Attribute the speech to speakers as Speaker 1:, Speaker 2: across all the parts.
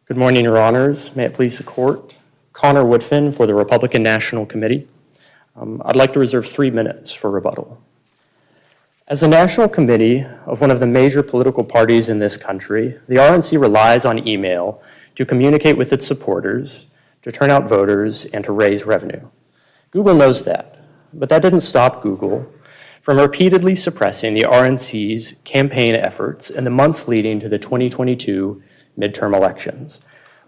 Speaker 1: Good morning, Your Honors. May it please the Court. Connor Woodfin for the Republican National Committee. I'd like to reserve 3 minutes for rebuttal. As a national committee of one of the major political parties in this country, the RNC relies on email to communicate with its supporters, to turn out voters, and to raise revenue. Google knows that, but that didn't stop Google from repeatedly suppressing the RNC's campaign efforts in the months leading to the 2022 midterm elections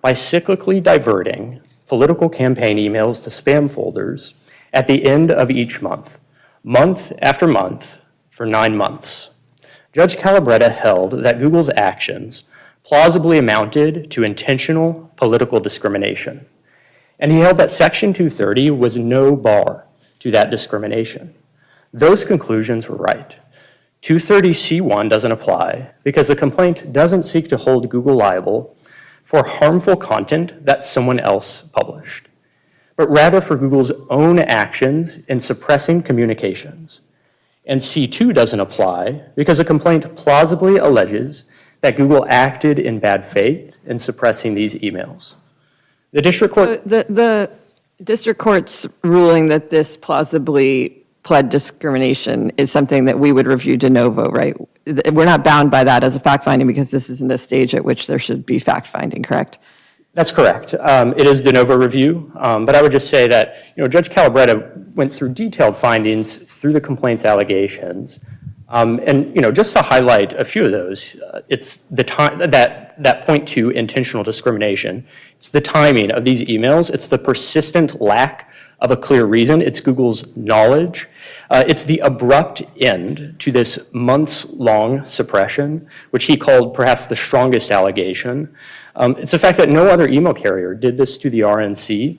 Speaker 1: by cyclically diverting political campaign emails to spam folders at the end of each month, month after month, for 9 months. Judge Calabretta held that Google's actions plausibly amounted to intentional political discrimination, and he held that Section 230 was no bar to that discrimination. Those conclusions were right. 230C1 doesn't apply because the complaint doesn't seek to hold Google liable for harmful content that someone else published, but rather for Google's own actions in suppressing communications. And C2 doesn't apply because the complaint plausibly alleges that Google acted in bad faith in suppressing these emails. The district court...
Speaker 2: The district court's ruling that this plausibly pled discrimination is something that we would review de novo, right? We're not bound by that as a fact finding because this isn't a stage at which there should be fact finding, correct?
Speaker 1: That's correct. It is de novo review, but I would just say that Judge Calabretta went through detailed findings through the complaint's allegations, and just to highlight a few of those, it's the time that point to intentional discrimination. It's the timing of these emails. It's the persistent lack of a clear reason. It's Google's knowledge. It's the abrupt end to this months-long suppression, which he called perhaps the strongest allegation. It's the fact that no other email carrier did this to the RNC.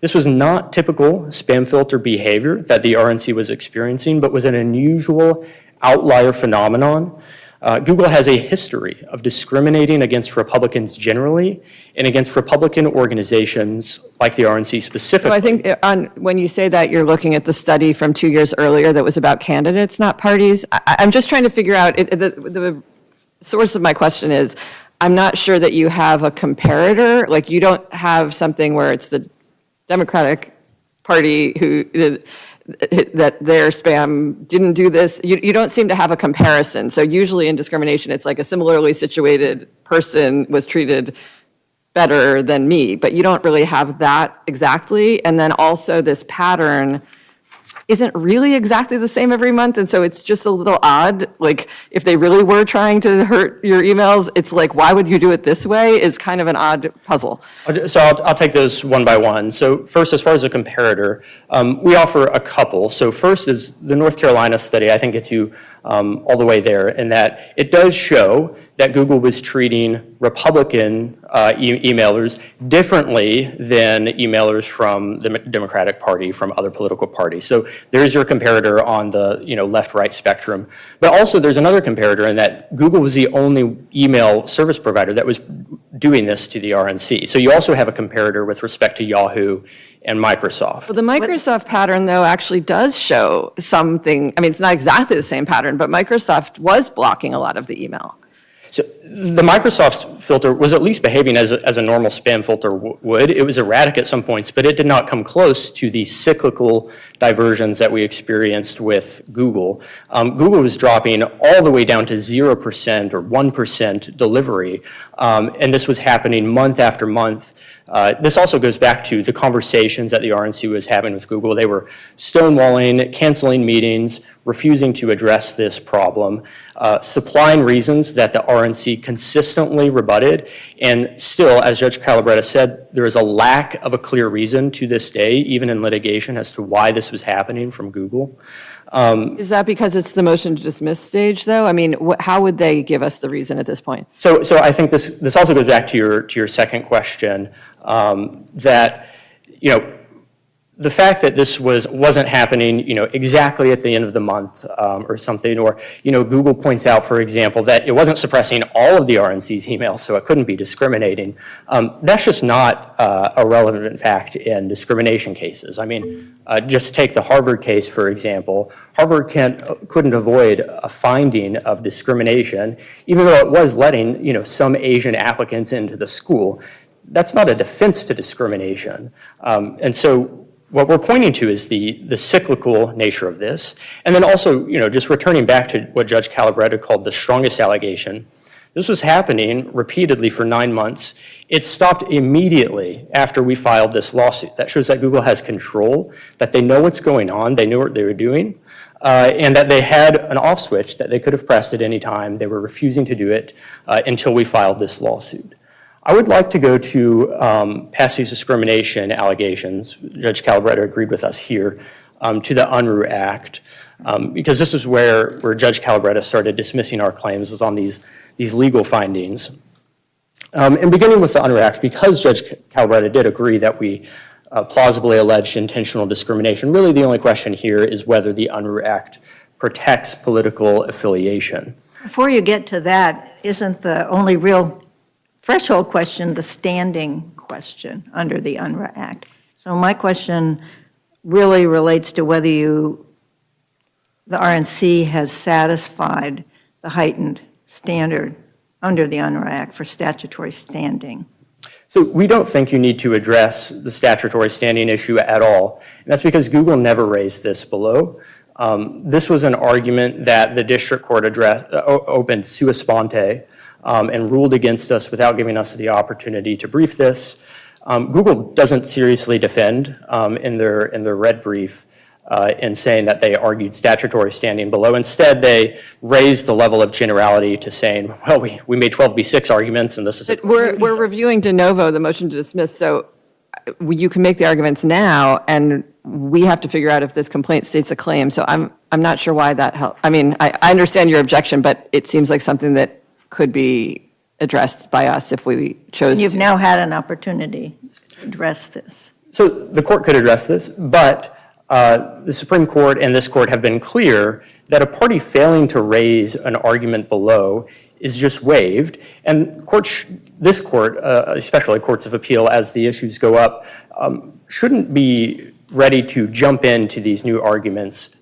Speaker 1: This was not typical spam filter behavior that the RNC was experiencing, but was an unusual outlier phenomenon. Google has a history of discriminating against Republicans generally and against Republican organizations like the RNC specifically.
Speaker 2: So I think when you say that, you're looking at the study from 2 years earlier that was about candidates, not parties. I'm just trying to figure out, the source of my question is, I'm not sure that you have a comparator. Like you don't have something where it's the Democratic Party that their spam didn't do this. You don't seem to have a comparison. So usually in discrimination, it's like a similarly situated person was treated better than me, but you don't really have that exactly. And then also this pattern isn't really exactly the same every month. And so it's just a little odd. Like if they really were trying to hurt your emails, it's like, why would you do it this way is kind of an odd puzzle.
Speaker 1: So I'll take those one by one. So first, as far as a comparator, we offer a couple. So first is the North Carolina study. I think gets you all the way there in that it does show that Google was treating Republican emailers differently than emailers from the Democratic Party, from other political parties. So there's your comparator on the left-right spectrum. But also there's another comparator in that Google was the only email service provider that was doing this to the RNC. So you also have a comparator with respect to Yahoo and Microsoft.
Speaker 2: Well, the Microsoft pattern, though, actually does show something. I mean, it's not exactly the same pattern, but Microsoft was blocking a lot of the email.
Speaker 1: So the Microsoft filter was at least behaving as a normal spam filter would. It was erratic at some points, but it did not come close to the cyclical diversions that we experienced with Google. Google was dropping all the way down to 0% or 1% delivery, and this was happening month after month. This also goes back to the conversations that the RNC was having with Google. They were stonewalling, canceling meetings, refusing to address this problem, supplying reasons that the RNC consistently rebutted. And still, as Judge Calabretta said, there is a lack of a clear reason to this day, even in litigation, as to why this was happening from Google.
Speaker 2: Is that because it's the motion to dismiss stage, though? I mean, how would they give us the reason at this point?
Speaker 1: So I think this also goes back to your second question, that the fact that this wasn't happening, exactly at the end of the month or something, or, Google points out, for example, that it wasn't suppressing all of the RNC's emails, so it couldn't be discriminating. That's just not a relevant fact in discrimination cases. I mean, just take the Harvard case, for example. Harvard couldn't avoid a finding of discrimination, even though it was letting, some Asian applicants into the school. That's not a defense to discrimination. And so what we're pointing to is the cyclical nature of this. And then also, just returning back to what Judge Calabretta called the strongest allegation, this was happening repeatedly for 9 months. It stopped immediately after we filed this lawsuit. That shows that Google has control, that they know what's going on, they knew what they were doing, and that they had an off switch that they could have pressed at any time. They were refusing to do it until we filed this lawsuit. I would like to go to past these discrimination allegations. Judge Calabretta agreed with us here, to the Unruh Act, because this is where Judge Calabretta started dismissing our claims, was on these legal findings. And beginning with the Unruh Act, because Judge Calabretta did agree that we plausibly alleged intentional discrimination, really the only question here is whether the Unruh Act protects political affiliation.
Speaker 3: Before you get to that, isn't the only real threshold question the standing question under the Unruh Act? So my question really relates to whether the RNC has satisfied the heightened standard under the Unruh Act for statutory standing.
Speaker 1: So we don't think you need to address the statutory standing issue at all. And that's because Google never raised this below. This was an argument that the district court opened sua sponte and ruled against us without giving us the opportunity to brief this. Google doesn't seriously defend in their red brief in saying that they argued statutory standing below. Instead, they raised the level of generality to saying, well, we made 12b6 arguments and this is it.
Speaker 2: We're reviewing de novo the motion to dismiss, so you can make the arguments now, and we have to figure out if this complaint states a claim. So I'm not sure why that helps. I mean, I understand your objection, but it seems like something that could be addressed by us if we chose to.
Speaker 3: You've now had an opportunity to address this.
Speaker 1: So the court could address this, but the Supreme Court and this court have been clear that a party failing to raise an argument below is just waived. And this court, especially courts of appeal as the issues go up, shouldn't be ready to jump into these new arguments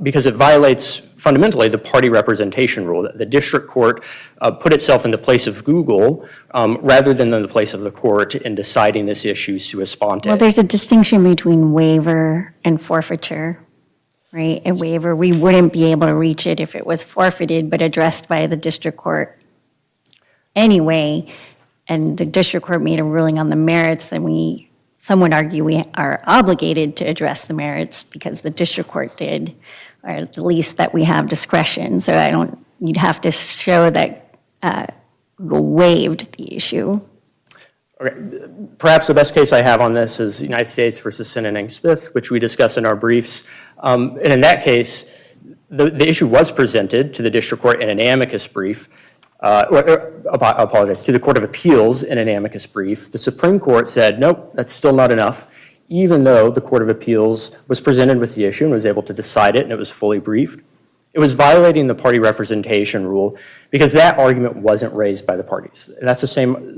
Speaker 1: because it violates fundamentally the party representation rule. The district court put itself in the place of Google rather than in the place of the court in deciding this issue sua sponte.
Speaker 4: Well, there's a distinction between waiver and forfeiture, right? A waiver, we wouldn't be able to reach it if it was forfeited but addressed by the district court anyway, and the district court made a ruling on the merits, then some would argue we are obligated to address the merits because the district court did, or at least that we have discretion. So you'd have to show that Google waived the issue.
Speaker 1: Okay. Perhaps the best case I have on this is United States versus Sinanang Smith, which we discuss in our briefs. And in that case, the issue was presented to the district court in an amicus brief, to the Court of Appeals in an amicus brief. The Supreme Court said, nope, that's still not enough, even though the Court of Appeals was presented with the issue and was able to decide it and it was fully briefed. It was violating the party representation rule because that argument wasn't raised by the parties. And that's the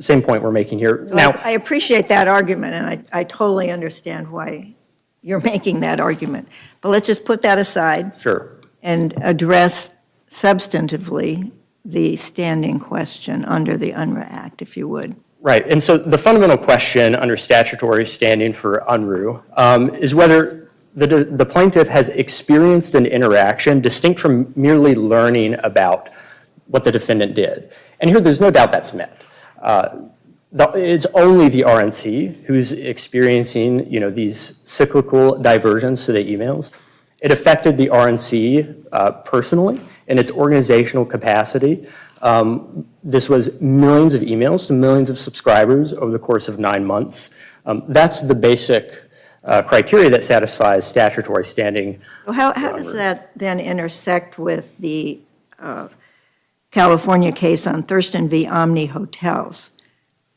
Speaker 1: same point we're making here.
Speaker 3: Now, I appreciate that argument, and I totally understand why you're making that argument. But let's just put that aside.
Speaker 1: Sure.
Speaker 3: And address substantively the standing question under the Unruh Act, if you would.
Speaker 1: Right, and so the fundamental question under statutory standing for Unruh is whether the plaintiff has experienced an interaction distinct from merely learning about what the defendant did. And here, there's no doubt that's met. It's only the RNC who's experiencing, these cyclical diversions to the emails. It affected the RNC personally in its organizational capacity. This was millions of emails to millions of subscribers over the course of 9 months. That's the basic criteria that satisfies statutory standing.
Speaker 3: So how does that then intersect with the California case on Thurston v. Omni Hotels,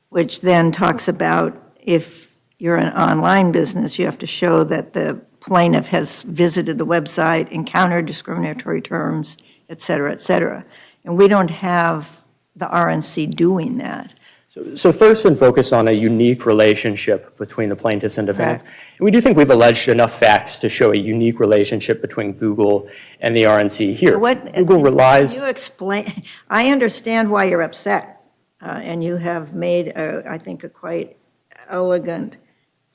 Speaker 3: which then talks about if you're an online business, you have to show that the plaintiff has visited the website, encountered discriminatory terms, et cetera, et cetera. And we don't have the RNC doing that.
Speaker 1: So Thurston focused on a unique relationship between the plaintiffs and defendants. And we do think we've alleged enough facts to show a unique relationship between Google and the RNC here. Google relies.
Speaker 3: Can you explain? I understand why you're upset, and you have made, I think, a quite elegant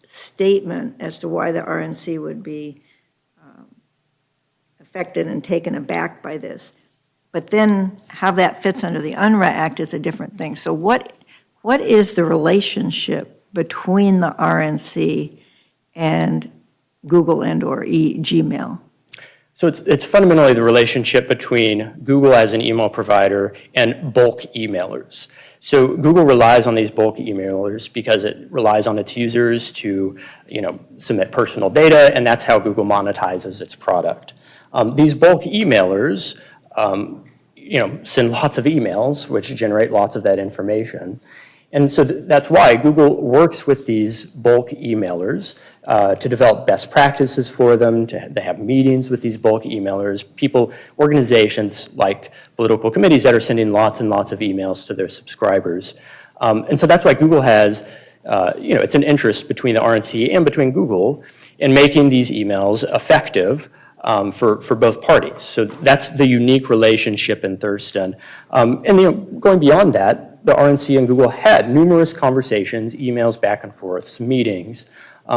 Speaker 3: statement as to why the RNC would be affected and taken aback by this. But then how that fits under the UNRRA Act is a different thing. So what is the relationship between the RNC and Google and/or Gmail?
Speaker 1: So it's fundamentally the relationship between Google as an email provider and bulk emailers. So Google relies on these bulk emailers because it relies on its users to, submit personal data, and that's how Google monetizes its product. These bulk emailers, send lots of emails, which generate lots of that information. And so that's why Google works with these bulk emailers to develop best practices for them, they have meetings with these bulk emailers, organizations like political committees that are sending lots and lots of emails to their subscribers. And so that's why Google has, it's an interest between the RNC and between Google in making these emails effective for both parties. So that's the unique relationship in Thurston. And going beyond that, the RNC and Google had numerous conversations, emails back and forths, meetings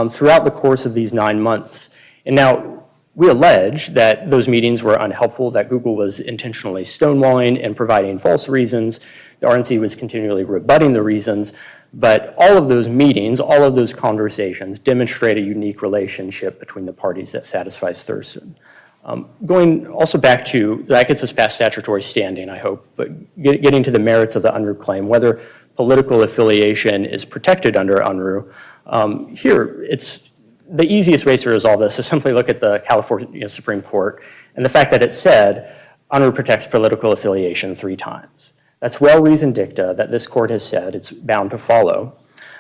Speaker 1: throughout the course of these 9 months. And now we allege that those meetings were unhelpful, that Google was intentionally stonewalling and providing false reasons. The RNC was continually rebutting the reasons. But all of those meetings, all of those conversations demonstrate a unique relationship between the parties that satisfies Thurston. Going also back to, that gets us past statutory standing, I hope, but getting to the merits of the UNRU claim, whether political affiliation is protected under UNRU. Here, it's the easiest way to resolve this is simply look at the California Supreme Court and the fact that it said UNRU protects political affiliation 3 times. That's well-reasoned dicta that this court has said it's bound to follow.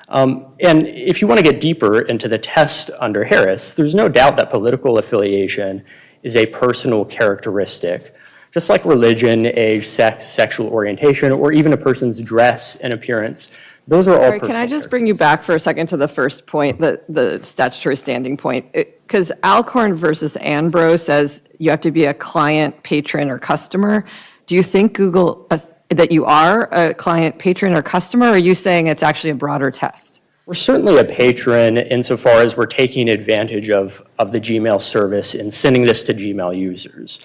Speaker 1: And if you want to get deeper into the test under Harris, there's no doubt that political affiliation is a personal characteristic, just like religion, age, sex, sexual orientation, or even a person's dress and appearance. Those are all
Speaker 2: Sorry,
Speaker 1: personal.
Speaker 2: can I just bring you back for a second to the first point, the statutory standing point? Because Alcorn versus Anbro says you have to be a client, patron, or customer. Do you think Google, that you are a client, patron, or customer, or are you saying it's actually a broader test?
Speaker 1: We're certainly a patron insofar as we're taking advantage of the Gmail service and sending this to Gmail users.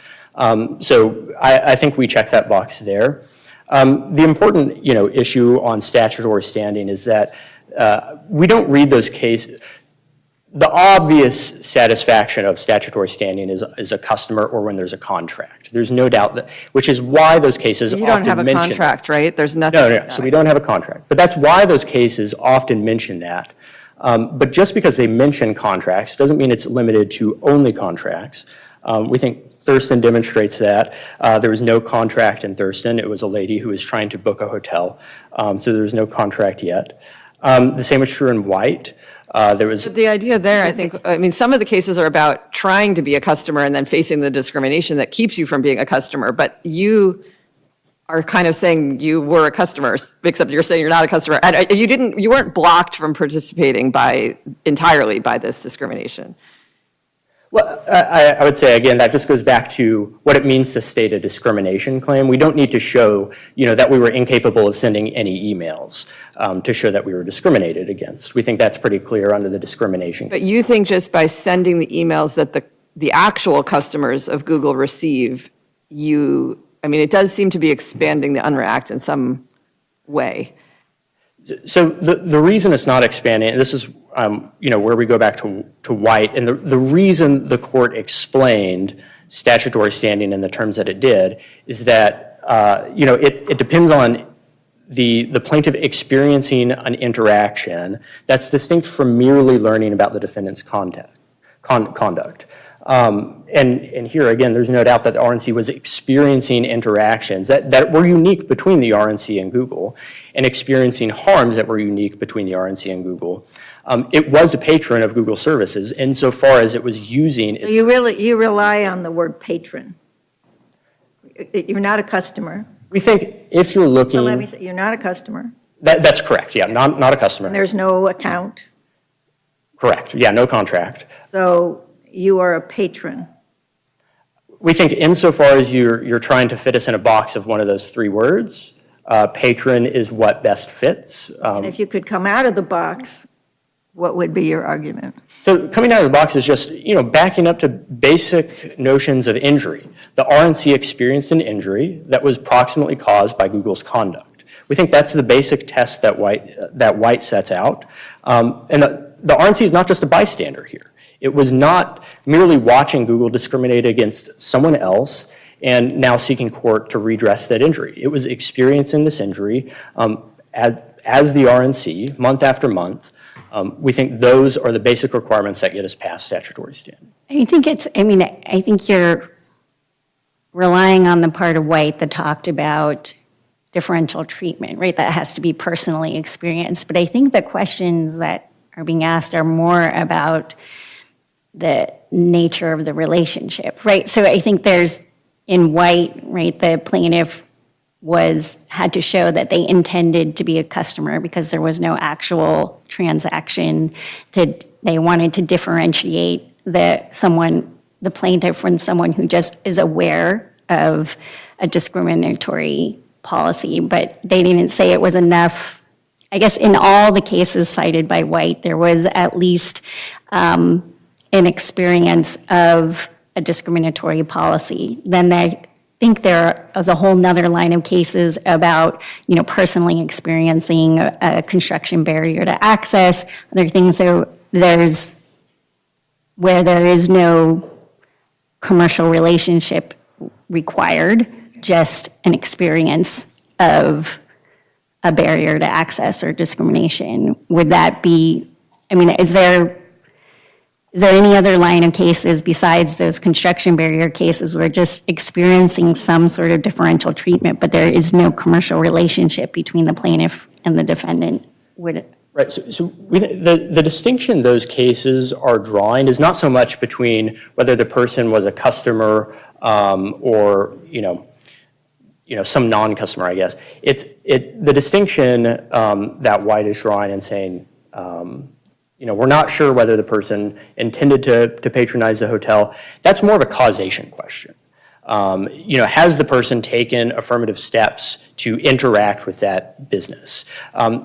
Speaker 1: So I think we check that box there. The important issue on statutory standing is that we don't read those cases. The obvious satisfaction of statutory standing is a customer or when there's a contract. There's no doubt that, which is why those cases
Speaker 2: You
Speaker 1: often
Speaker 2: don't have a
Speaker 1: mention.
Speaker 2: contract, right? There's nothing.
Speaker 1: No, so we don't have a contract. But that's why those cases often mention that. But just because they mention contracts doesn't mean it's limited to only contracts. We think Thurston demonstrates that. There was no contract in Thurston. It was a lady who was trying to book a hotel. So there was no contract yet. The same is true in White. There was
Speaker 2: The idea there, I mean, some of the cases are about trying to be a customer and then facing the discrimination that keeps you from being a customer, but you are kind of saying you were a customer, except you're saying you're not a customer. And you weren't blocked from participating entirely by this discrimination.
Speaker 1: Well, I would say, again, that just goes back to what it means to state a discrimination claim. We don't need to show, that we were incapable of sending any emails to show that we were discriminated against. We think that's pretty clear under the discrimination.
Speaker 2: But you think just by sending the emails that the actual customers of Google receive, it does seem to be expanding the UNRRA Act in some way.
Speaker 1: So the reason it's not expanding, and this is where we go back to White, and the reason the court explained statutory standing in the terms that it did is that it depends on the plaintiff experiencing an interaction that's distinct from merely learning about the defendant's conduct. And here, again, there's no doubt that the RNC was experiencing interactions that were unique between the RNC and Google and experiencing harms that were unique between the RNC and Google. It was a patron of Google services insofar as it was using
Speaker 3: So
Speaker 1: its.
Speaker 3: you rely on the word patron. You're not a customer.
Speaker 1: We think if you're looking.
Speaker 3: So let me say, you're not a customer,
Speaker 1: That's correct, yeah, not a customer.
Speaker 3: and there's no account.
Speaker 1: Correct, yeah, no contract.
Speaker 3: So you are a patron.
Speaker 1: We think insofar as you're trying to fit us in a box of one of those three words, patron is what best fits.
Speaker 3: And if you could come out of the box, what would be your argument?
Speaker 1: So coming out of the box is just, backing up to basic notions of injury. The RNC experienced an injury that was proximately caused by Google's conduct. We think that's the basic test that White sets out. And the RNC is not just a bystander here. It was not merely watching Google discriminate against someone else and now seeking court to redress that injury. It was experiencing this injury as the RNC, month after month. We think those are the basic requirements that get us past statutory standing.
Speaker 4: I think you're relying on the part of White that talked about differential treatment, right? That has to be personally experienced. But I think the questions that are being asked are more about the nature of the relationship, right? So I think in White, right, the plaintiff had to show that they intended to be a customer because there was no actual transaction. They wanted to differentiate the plaintiff from someone who just is aware of a discriminatory policy, but they didn't say it was enough. I guess in all the cases cited by White, there was at least an experience of a discriminatory policy. Then I think there is a whole nother line of cases about, personally experiencing a construction barrier to access, other things. So there's where there is no commercial relationship required, just an experience of a barrier to access or discrimination. Would that be, is there any other line of cases besides those construction barrier cases where just experiencing some sort of differential treatment, but there is no commercial relationship between the plaintiff and the defendant?
Speaker 1: Right, so the distinction those cases are drawing is not so much between whether the person was a customer or, some non-customer, I guess. The distinction that White is drawing and saying, we're not sure whether the person intended to patronize the hotel. That's more of a causation question. Has the person taken affirmative steps to interact with that business?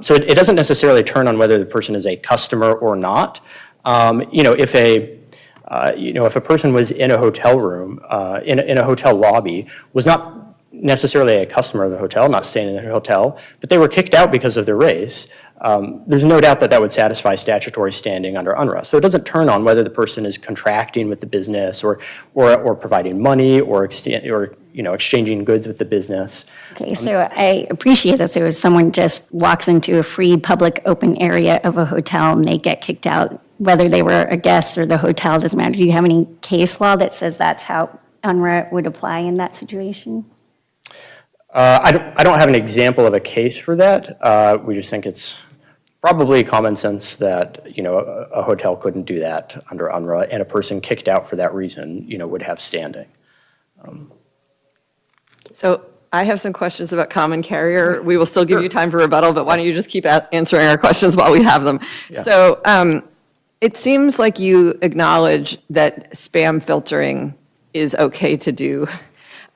Speaker 1: So it doesn't necessarily turn on whether the person is a customer or not. If a person was in a hotel room, in a hotel lobby, was not necessarily a customer of the hotel, not staying in the hotel, but they were kicked out because of their race, there's no doubt that would satisfy statutory standing under UNRRA. So it doesn't turn on whether the person is contracting with the business or providing money or exchanging goods with the business.
Speaker 4: Okay, so I appreciate that. So if someone just walks into a free public open area of a hotel and they get kicked out, whether they were a guest or the hotel, doesn't matter. Do you have any case law that says that's how UNRRA would apply in that situation?
Speaker 1: I don't have an example of a case for that. We just think it's probably common sense that, a hotel couldn't do that under UNRRA, and a person kicked out for that reason, would have standing.
Speaker 2: So I have some questions about common carrier. We will still give you time for rebuttal, but why don't you just keep answering our questions while we have them?
Speaker 1: Yeah.
Speaker 2: So it seems like you acknowledge that spam filtering is okay to do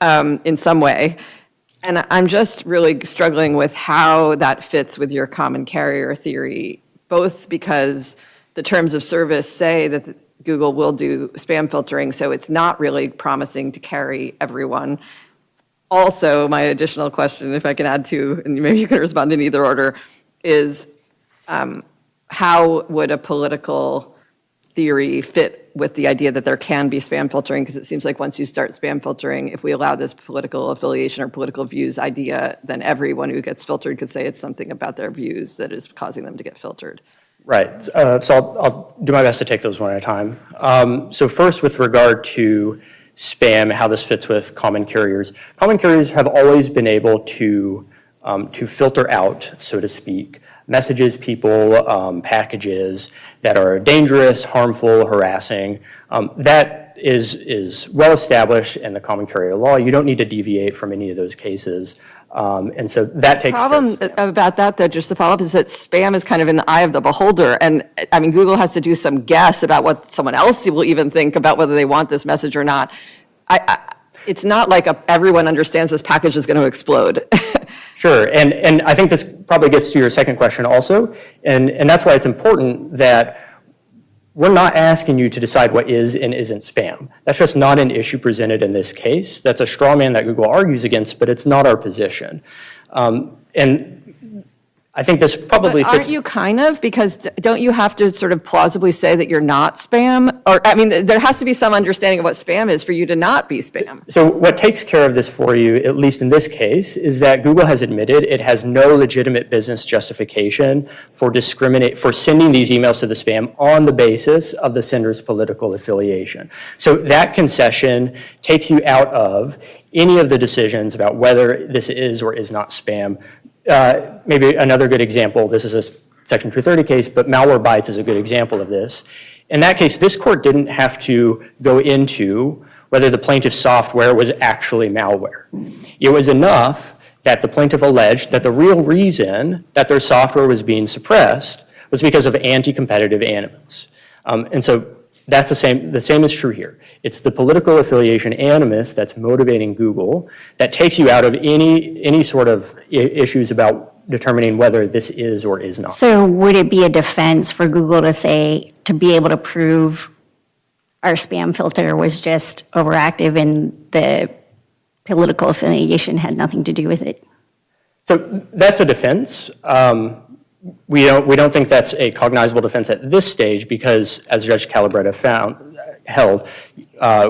Speaker 2: in some way. And I'm just really struggling with how that fits with your common carrier theory, both because the terms of service say that Google will do spam filtering, so it's not really promising to carry everyone. Also, my additional question, if I can add to, and maybe you can respond in either order, is how would a political theory fit with the idea that there can be spam filtering? Because it seems like once you start spam filtering, if we allow this political affiliation or political views idea, then everyone who gets filtered could say it's something about their views that is causing them to get filtered.
Speaker 1: Right. So I'll do my best to take those one at a time. So first, with regard to spam, how this fits with common carriers. Common carriers have always been able to to filter out, so to speak, messages, people, packages that are dangerous, harmful, harassing. That is well established in the common carrier law. You don't need to deviate from any of those cases. And so that takes care of
Speaker 2: Problem about that, though, just to follow up, is that spam is kind of in the eye of the beholder. And I mean, Google has to do some guess about what someone else will even think about whether they want this message or not. It's not like everyone understands this package is going to explode.
Speaker 1: Sure, and I think this probably gets to your second question also, and that's why it's important that we're not asking you to decide what is and isn't spam. That's just not an issue presented in this case. That's a straw man that Google argues against, but it's not our position. And I think this probably
Speaker 2: But
Speaker 1: fits.
Speaker 2: aren't you kind of? Because don't you have to sort of plausibly say that you're not spam? Or, I mean, there has to be some understanding of what spam is for you to not be spam.
Speaker 1: So what takes care of this for you, at least in this case, is that Google has admitted it has no legitimate business justification for sending these emails to the spam on the basis of the sender's political affiliation. So that concession takes you out of any of the decisions about whether this is or is not spam. Maybe another good example, this is a Section 230 case, but Malwarebytes is a good example of this. In that case, this court didn't have to go into whether the plaintiff's software was actually malware. It was enough that the plaintiff alleged that the real reason that their software was being suppressed was because of anti-competitive animus. And so that's the same is true here. It's the political affiliation animus that's motivating Google that takes you out of any sort of issues about determining whether this is or is not.
Speaker 4: So would it be a defense for Google to say, to be able to prove our spam filter was just overactive and the political affiliation had nothing to do with it?
Speaker 1: So that's a defense. We don't think that's a cognizable defense at this stage because, as Judge Calabretta held,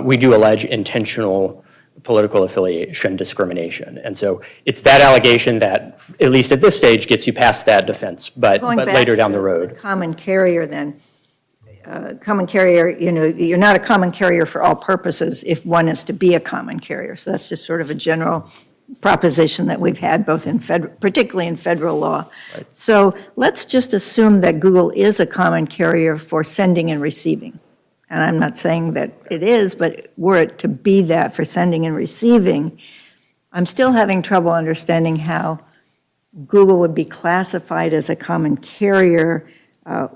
Speaker 1: we do allege intentional political affiliation discrimination. And so it's that allegation that, at least at this stage, gets you past that defense, but later down the road.
Speaker 3: Common carrier then, common carrier, you're not a common carrier for all purposes if one is to be a common carrier. So that's just sort of a general proposition that we've had both in particularly in federal law.
Speaker 1: Right.
Speaker 3: So let's just assume that Google is a common carrier for sending and receiving. And I'm not saying that it is, but were it to be that for sending and receiving, I'm still having trouble understanding how Google would be classified as a common carrier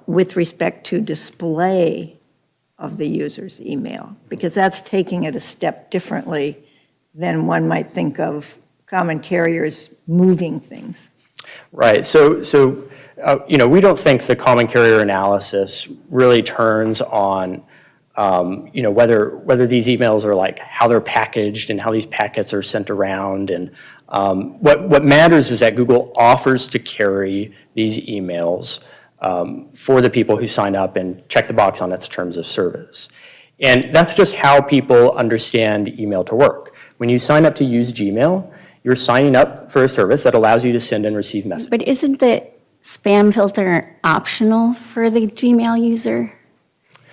Speaker 3: with respect to display of the user's email, because that's taking it a step differently than one might think of common carriers moving things.
Speaker 1: Right. So we don't think the common carrier analysis really turns on whether these emails are like how they're packaged and how these packets are sent around. And what matters is that Google offers to carry these emails for the people who sign up and check the box on its terms of service. And that's just how people understand email to work. When you sign up to use Gmail, you're signing up for a service that allows you to send and receive messages.
Speaker 4: But isn't the spam filter optional for the Gmail user?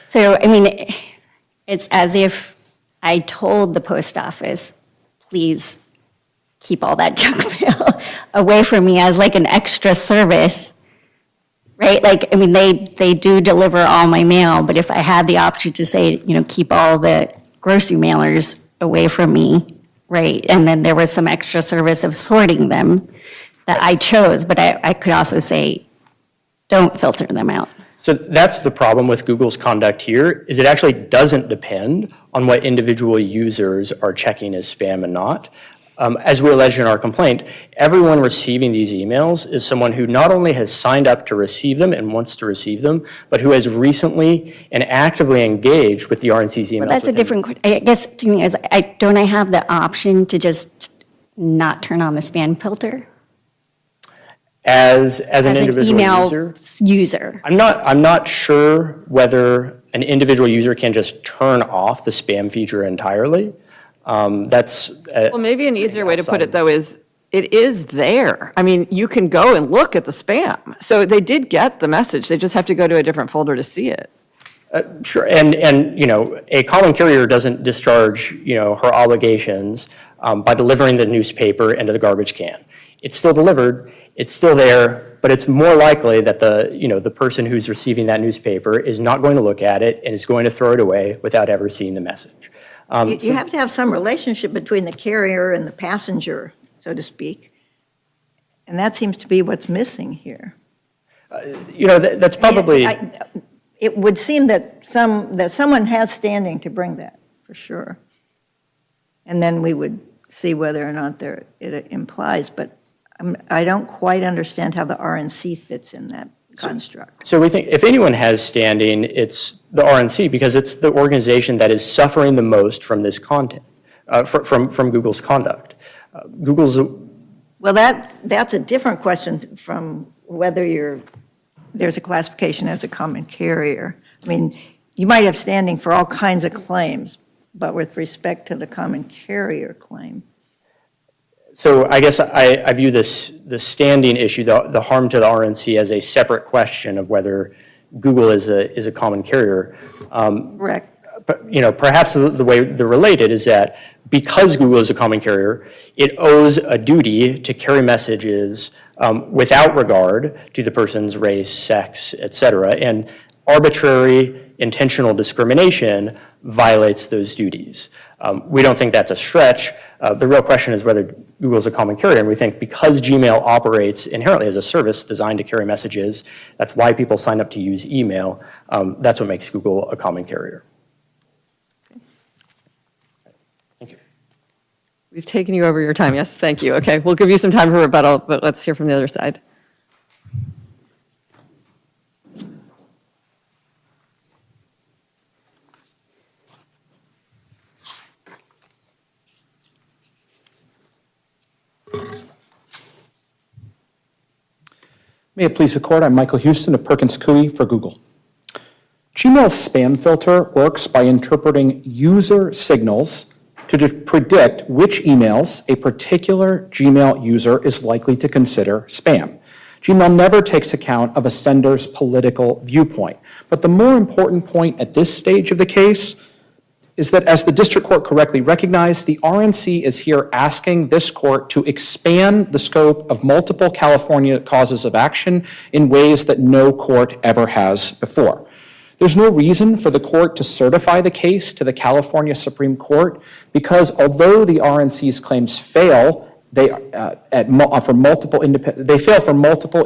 Speaker 4: So, I mean, it's as if I told the post office, please keep all that junk mail away from me as like an extra service, right? Like, I mean, they do deliver all my mail, but if I had the option to say, keep all the grocery mailers away from me, right? And then there was some extra service of sorting them that I chose, but I could also say, don't filter them out.
Speaker 1: So that's the problem with Google's conduct here, is it actually doesn't depend on what individual users are checking as spam and not. As we allege in our complaint, everyone receiving these emails is someone who not only has signed up to receive them and wants to receive them, but who has recently and actively engaged with the RNC's emails.
Speaker 4: Well, that's a different, I guess, to me, is don't I have the option to just not turn on the spam filter?
Speaker 1: As an individual
Speaker 4: email user?
Speaker 1: I'm not sure whether an individual user can just turn off the spam feature entirely.
Speaker 2: Well, maybe an easier way to put it, though, is it is there. I mean, you can go and look at the spam. So they did get the message. They just have to go to a different folder to see it.
Speaker 1: Sure, and a common carrier doesn't discharge her obligations by delivering the newspaper into the garbage can. it's still delivered, it's still there, but it's more likely that the person who's receiving that newspaper is not going to look at it and is going to throw it away without ever seeing the message.
Speaker 3: You have to have some relationship between the carrier and the passenger, so to speak. And that seems to be what's missing here.
Speaker 1: That's probably.
Speaker 3: It would seem that someone has standing to bring that, for sure. And then we would see whether or not it implies, but I don't quite understand how the RNC fits in that construct.
Speaker 1: So we think if anyone has standing, it's the RNC because it's the organization that is suffering the most from this content, from Google's conduct.
Speaker 3: Well, that's a different question from whether there's a classification as a common carrier. I mean, you might have standing for all kinds of claims, but with respect to the common carrier claim.
Speaker 1: So I guess I view the standing issue, the harm to the RNC, as a separate question of whether Google is a common carrier.
Speaker 3: Correct.
Speaker 1: But perhaps the way they're related is that because Google is a common carrier, it owes a duty to carry messages without regard to the person's race, sex, et cetera, and arbitrary intentional discrimination violates those duties. We don't think that's a stretch. The real question is whether Google is a common carrier, and we think because Gmail operates inherently as a service designed to carry messages, that's why people sign up to use email. That's what makes Google a common carrier. Thank you.
Speaker 2: We've taken you over your time. Yes, thank you. Okay, we'll give you some time for rebuttal, but let's hear from the other side.
Speaker 5: May it please the court, I'm Michael Houston of Perkins Coie for Google. Gmail's spam filter works by interpreting user signals to predict which emails a particular Gmail user is likely to consider spam. Gmail never takes account of a sender's political viewpoint. But the more important point at this stage of the case is that, as the district court correctly recognized, the RNC is here asking this court to expand the scope of multiple California causes of action in ways that no court ever has before. There's no reason for the court to certify the case to the California Supreme Court because although the RNC's claims fail, they fail for multiple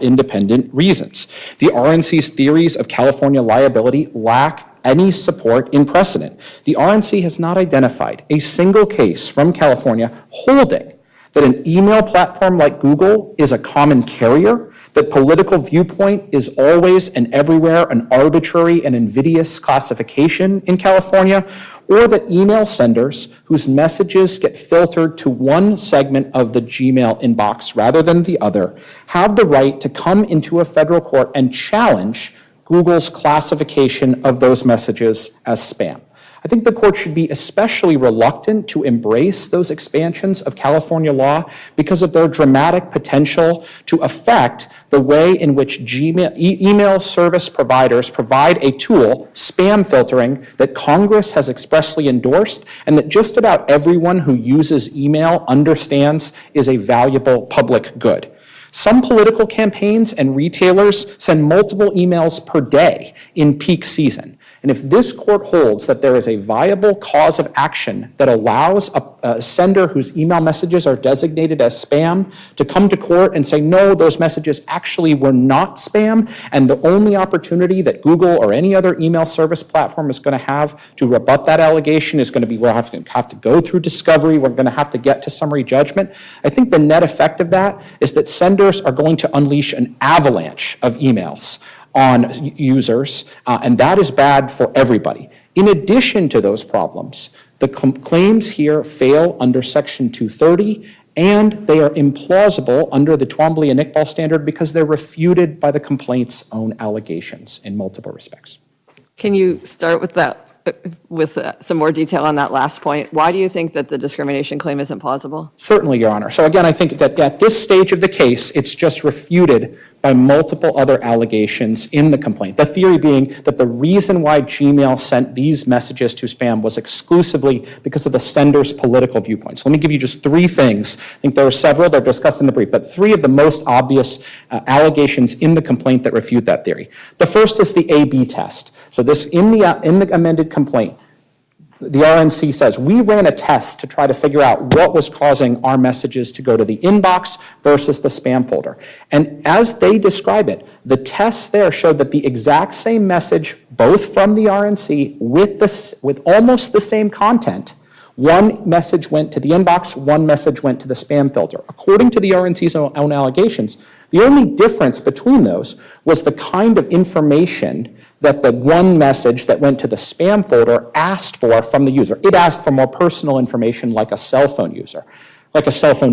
Speaker 5: independent reasons. The RNC's theories of California liability lack any support in precedent. The RNC has not identified a single case from California holding that an email platform like Google is a common carrier, that political viewpoint is always and everywhere an arbitrary and invidious classification in California, or that email senders whose messages get filtered to one segment of the Gmail inbox rather than the other have the right to come into a federal court and challenge Google's classification of those messages as spam. I think the court should be especially reluctant to embrace those expansions of California law because of their dramatic potential to affect the way in which email service providers provide a tool, spam filtering, that Congress has expressly endorsed and that just about everyone who uses email understands is a valuable public good. Some political campaigns and retailers send multiple emails per day in peak season. And if this court holds that there is a viable cause of action that allows a sender whose email messages are designated as spam to come to court and say, no, those messages actually were not spam, and the only opportunity that Google or any other email service platform is going to have to rebut that allegation is going to be we'll have to go through discovery, we're going to have to get to summary judgment. I think the net effect of that is that senders are going to unleash an avalanche of emails on users, and that is bad for everybody. In addition to those problems, the claims here fail under Section 230, and they are implausible under the Twombly and Iqbal standard because they're refuted by the complaint's own allegations in multiple respects.
Speaker 2: Can you start with that with some more detail on that last point. Why do you think that the discrimination claim isn't plausible?
Speaker 5: Certainly, Your Honor. So again, I think that at this stage of the case, it's just refuted by multiple other allegations in the complaint. The theory being that the reason why Gmail sent these messages to spam was exclusively because of the sender's political viewpoints. Let me give you just three things. I think there are several that are discussed in the brief, but three of the most obvious allegations in the complaint that refute that theory. The first is the A/B test. So this, in the amended complaint, the RNC says, we ran a test to try to figure out what was causing our messages to go to the inbox versus the spam folder. And as they describe it, the tests there showed that the exact same message, both from the RNC with almost the same content, one message went to the inbox, one message went to the spam filter. According to the RNC's own allegations, the only difference between those was the kind of information that the one message that went to the spam folder asked for from the user. It asked for more personal information like a cell phone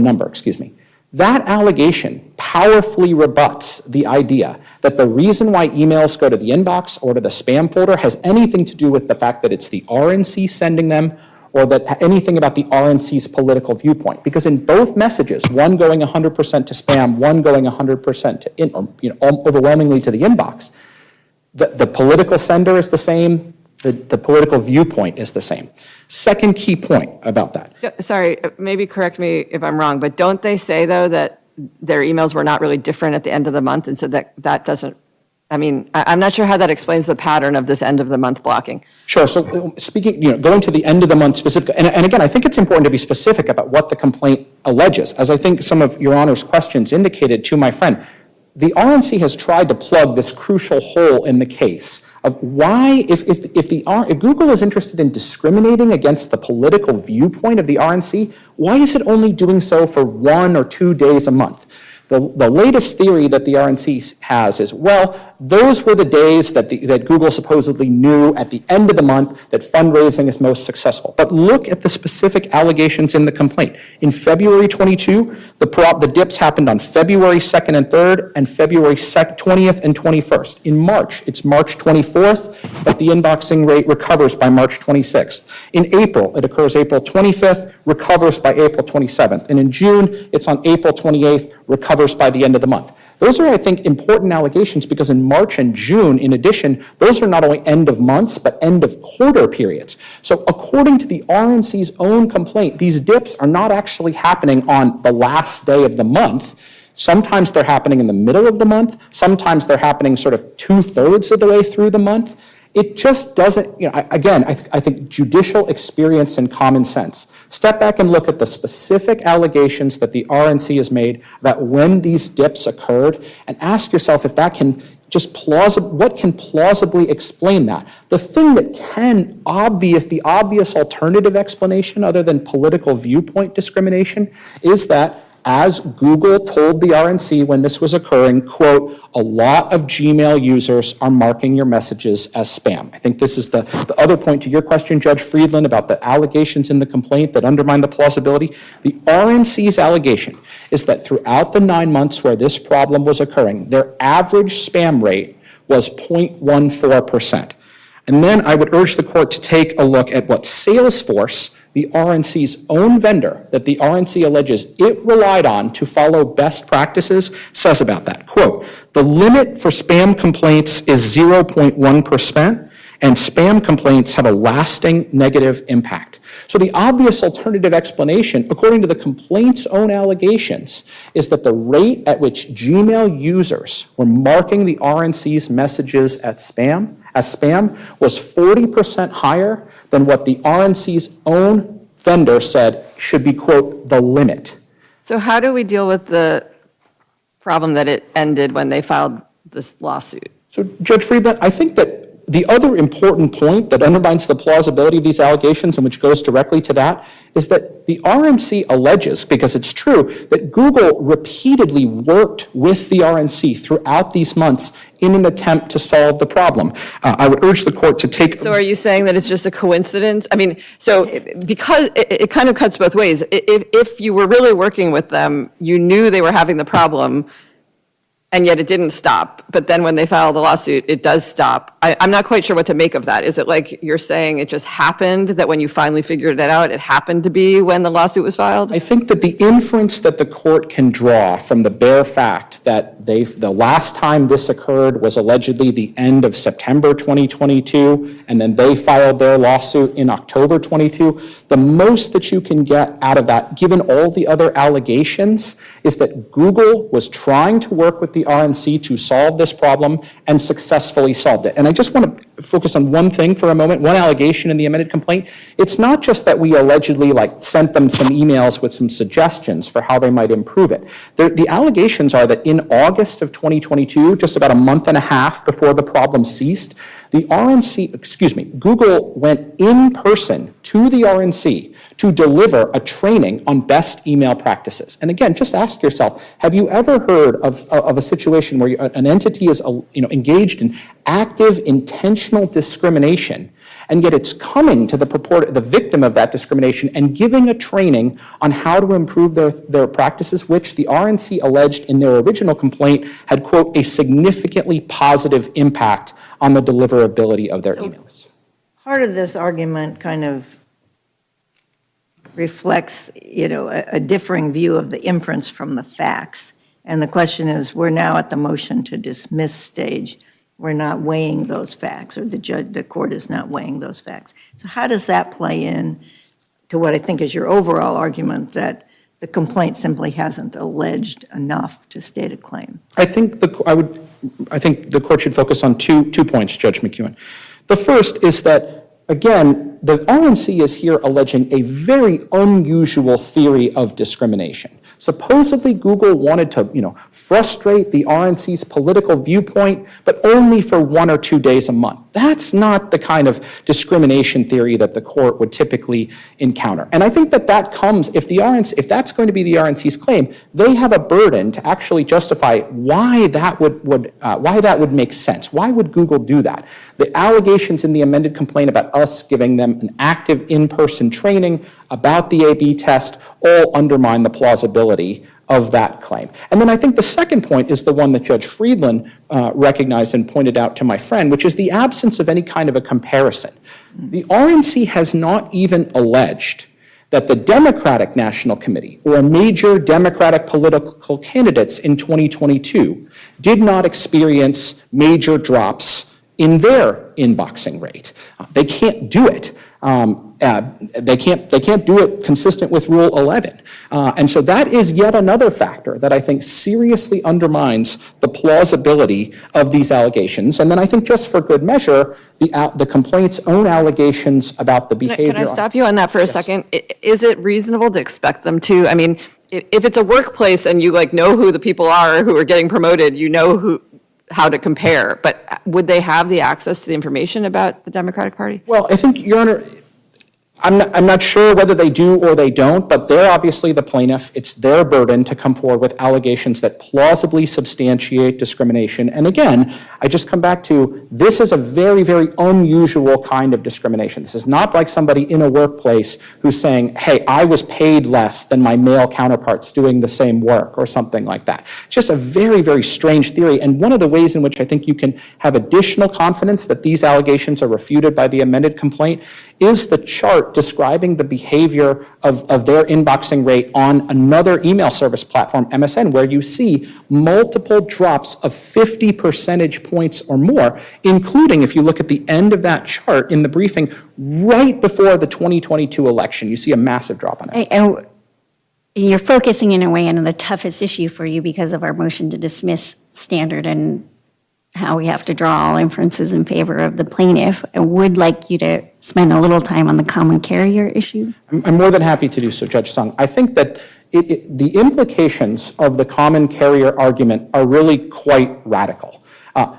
Speaker 5: number, excuse me. That allegation powerfully rebuts the idea that the reason why emails go to the inbox or to the spam folder has anything to do with the fact that it's the RNC sending them or that anything about the RNC's political viewpoint. Because in both messages, one going 100% to spam, one going 100% to overwhelmingly to the inbox, the political sender is the same, the political viewpoint is the same. Second key point about that.
Speaker 2: Sorry, maybe correct me if I'm wrong, but don't they say, though, that their emails were not really different at the end of the month, and so that doesn't, I'm not sure how that explains the pattern of this end of the month blocking.
Speaker 5: Sure, so speaking, going to the end of the month specific, and again, I think it's important to be specific about what the complaint alleges. As I think some of Your Honor's questions indicated to my friend, the RNC has tried to plug this crucial hole in the case of why, if Google is interested in discriminating against the political viewpoint of the RNC, why is it only doing so for 1 or 2 days a month? The latest theory that the RNC has is, well, those were the days that Google supposedly knew at the end of the month that fundraising is most successful. But look at the specific allegations in the complaint. In February 22, the dips happened on February 2nd and 3rd and February 20th and 21st. In March, it's March 24th, but the inboxing rate recovers by March 26th. In April, it occurs April 25th, recovers by April 27th. And in June, it's on April 28th, recovers by the end of the month. Those are, I think, important allegations because in March and June, in addition, those are not only end of months, but end of quarter periods. So according to the RNC's own complaint, these dips are not actually happening on the last day of the month. Sometimes they're happening in the middle of the month. Sometimes they're happening sort of 2/3 of the way through the month. It just doesn't, I think judicial experience and common sense. Step back and look at the specific allegations that the RNC has made about when these dips occurred and ask yourself if that can what can plausibly explain that? The thing that the obvious alternative explanation other than political viewpoint discrimination is that as Google told the RNC when this was occurring, quote, a lot of Gmail users are marking your messages as spam. I think this is the other point to your question, Judge Friedland, about the allegations in the complaint that undermine the plausibility. The RNC's allegation is that throughout the 9 months where this problem was occurring, their average spam rate was 0.14%. And then I would urge the court to take a look at what Salesforce, the RNC's own vendor that the RNC alleges it relied on to follow best practices, says about that. Quote, the limit for spam complaints is 0.1%, and spam complaints have a lasting negative impact. So the obvious alternative explanation, according to the complaint's own allegations, is that the rate at which Gmail users were marking the RNC's messages as spam was 40% higher than what the RNC's own vendor said should be, quote, the limit.
Speaker 2: So how do we deal with the problem that it ended when they filed this lawsuit?
Speaker 5: So, Judge Friedland, I think that the other important point that undermines the plausibility of these allegations and which goes directly to that is that the RNC alleges, because it's true, that Google repeatedly worked with the RNC throughout these months in an attempt to solve the problem. I would urge the court to take...
Speaker 2: So are you saying that it's just a coincidence? Because it kind of cuts both ways. If you were really working with them, you knew they were having the problem, and yet it didn't stop. But then when they filed the lawsuit, it does stop. I'm not quite sure what to make of that. Is it like you're saying it just happened, that when you finally figured it out, it happened to be when the lawsuit was filed?
Speaker 5: I think that the inference that the court can draw from the bare fact that the last time this occurred was allegedly the end of September 2022, and then they filed their lawsuit in October 22, the most that you can get out of that, given all the other allegations, is that Google was trying to work with the RNC to solve this problem and successfully solved it. And I just want to focus on one thing for a moment, one allegation in the amended complaint. It's not just that we allegedly sent them some emails with some suggestions for how they might improve it. The allegations are that in August of 2022, just about a month and a half before the problem ceased, Google went in person to the RNC to deliver a training on best email practices. And again, just ask yourself, have you ever heard of a situation where an entity is engaged in active, intentional discrimination, and yet it's coming to the victim of that discrimination and giving a training on how to improve their practices, which the RNC alleged in their original complaint had, quote, a significantly positive impact on the deliverability of their emails.
Speaker 3: Part of this argument kind of reflects, a differing view of the inference from the facts. And the question is, we're now at the motion to dismiss stage. We're not weighing those facts, or the court is not weighing those facts. So how does that play in to what I think is your overall argument, that the complaint simply hasn't alleged enough to state a claim?
Speaker 5: I think the court should focus on two points, Judge McEwen. The first is that, again, the RNC is here alleging a very unusual theory of discrimination. Supposedly, Google wanted to, frustrate the RNC's political viewpoint, but only for 1 or 2 days a month. That's not the kind of discrimination theory that the court would typically encounter. And I think that comes, if that's going to be the RNC's claim, they have a burden to actually justify why that would make sense. Why would Google do that? The allegations in the amended complaint about us giving them an active in-person training about the A/B test all undermine the plausibility of that claim. And then I think the second point is the one that Judge Friedland recognized and pointed out to my friend, which is the absence of any kind of a comparison. The RNC has not even alleged that the Democratic National Committee or major Democratic political candidates in 2022 did not experience major drops in their inboxing rate. They can't do it. They can't do it consistent with Rule 11. And so that is yet another factor that I think seriously undermines the plausibility of these allegations. And then I think, just for good measure, the complaint's own allegations about the behavior.
Speaker 2: Can I stop you on that for a second? Is it reasonable to expect them to? I mean, if it's a workplace and you know who the people are who are getting promoted, how to compare, but would they have the access to the information about the Democratic Party?
Speaker 5: Well, I think, Your Honor, I'm not sure whether they do or they don't, but they're obviously the plaintiff. It's their burden to come forward with allegations that plausibly substantiate discrimination. And again, I just come back to, this is a very, very unusual kind of discrimination. This is not like somebody in a workplace who's saying, hey, I was paid less than my male counterparts doing the same work, or something like that. It's just a very, very strange theory. And one of the ways in which I think you can have additional confidence that these allegations are refuted by the amended complaint is the chart describing the behavior of their inboxing rate on another email service platform, MSN, where you see multiple drops of 50 percentage points or more, including, if you look at the end of that chart in the briefing, right before the 2022 election, you see a massive drop on it.
Speaker 4: And you're focusing in a way on the toughest issue for you because of our motion to dismiss standard and how we have to draw all inferences in favor of the plaintiff. I would like you to spend a little time on the common carrier issue.
Speaker 5: I'm more than happy to do so, Judge Sung. I think that the implications of the common carrier argument are really quite radical. I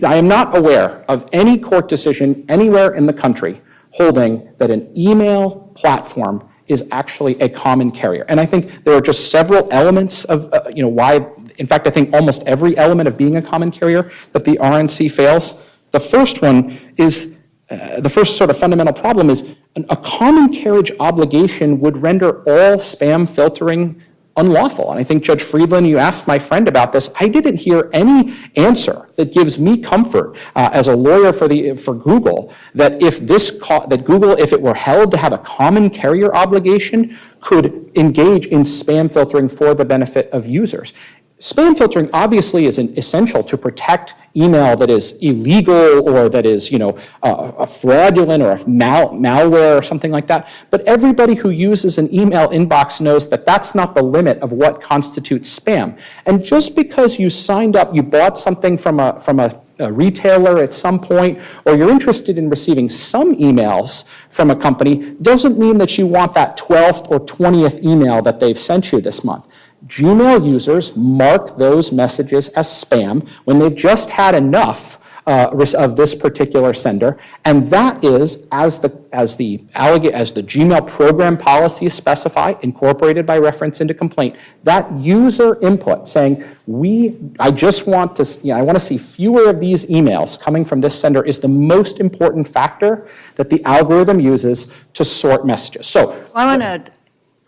Speaker 5: am not aware of any court decision anywhere in the country holding that an email platform is actually a common carrier. And I think there are just several elements of why. In fact, I think almost every element of being a common carrier that the RNC fails. The first one is, the first sort of fundamental problem is a common carriage obligation would render all spam filtering unlawful. And I think, Judge Friedland, you asked my friend about this. I didn't hear any answer that gives me comfort as a lawyer for Google that that Google, if it were held to have a common carrier obligation, could engage in spam filtering for the benefit of users. Spam filtering obviously is essential to protect email that is illegal or that is, a fraudulent or a malware or something like that. But everybody who uses an email inbox knows that that's not the limit of what constitutes spam. And just because you signed up, you bought something from a retailer at some point, or you're interested in receiving some emails from a company, doesn't mean that you want that 12th or 20th email that they've sent you this month. Gmail users mark those messages as spam when they've just had enough of this particular sender, and that is, as the Gmail program policies specify, incorporated by reference into complaint, that user input saying, I want to see fewer of these emails coming from this sender is the most important factor that the algorithm uses to sort messages. So
Speaker 3: I want to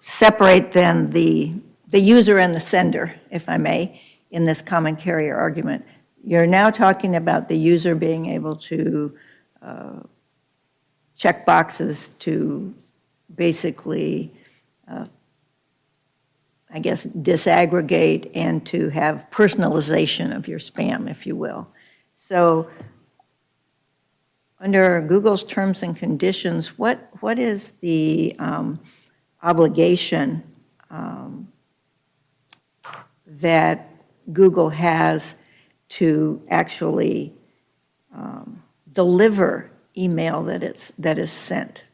Speaker 3: separate then the user and the sender, if I may, in this common carrier argument. You're now talking about the user being able to check boxes to basically, disaggregate and to have personalization of your spam, if you will. So under Google's terms and conditions, what is the obligation that Google has to actually deliver email that is sent?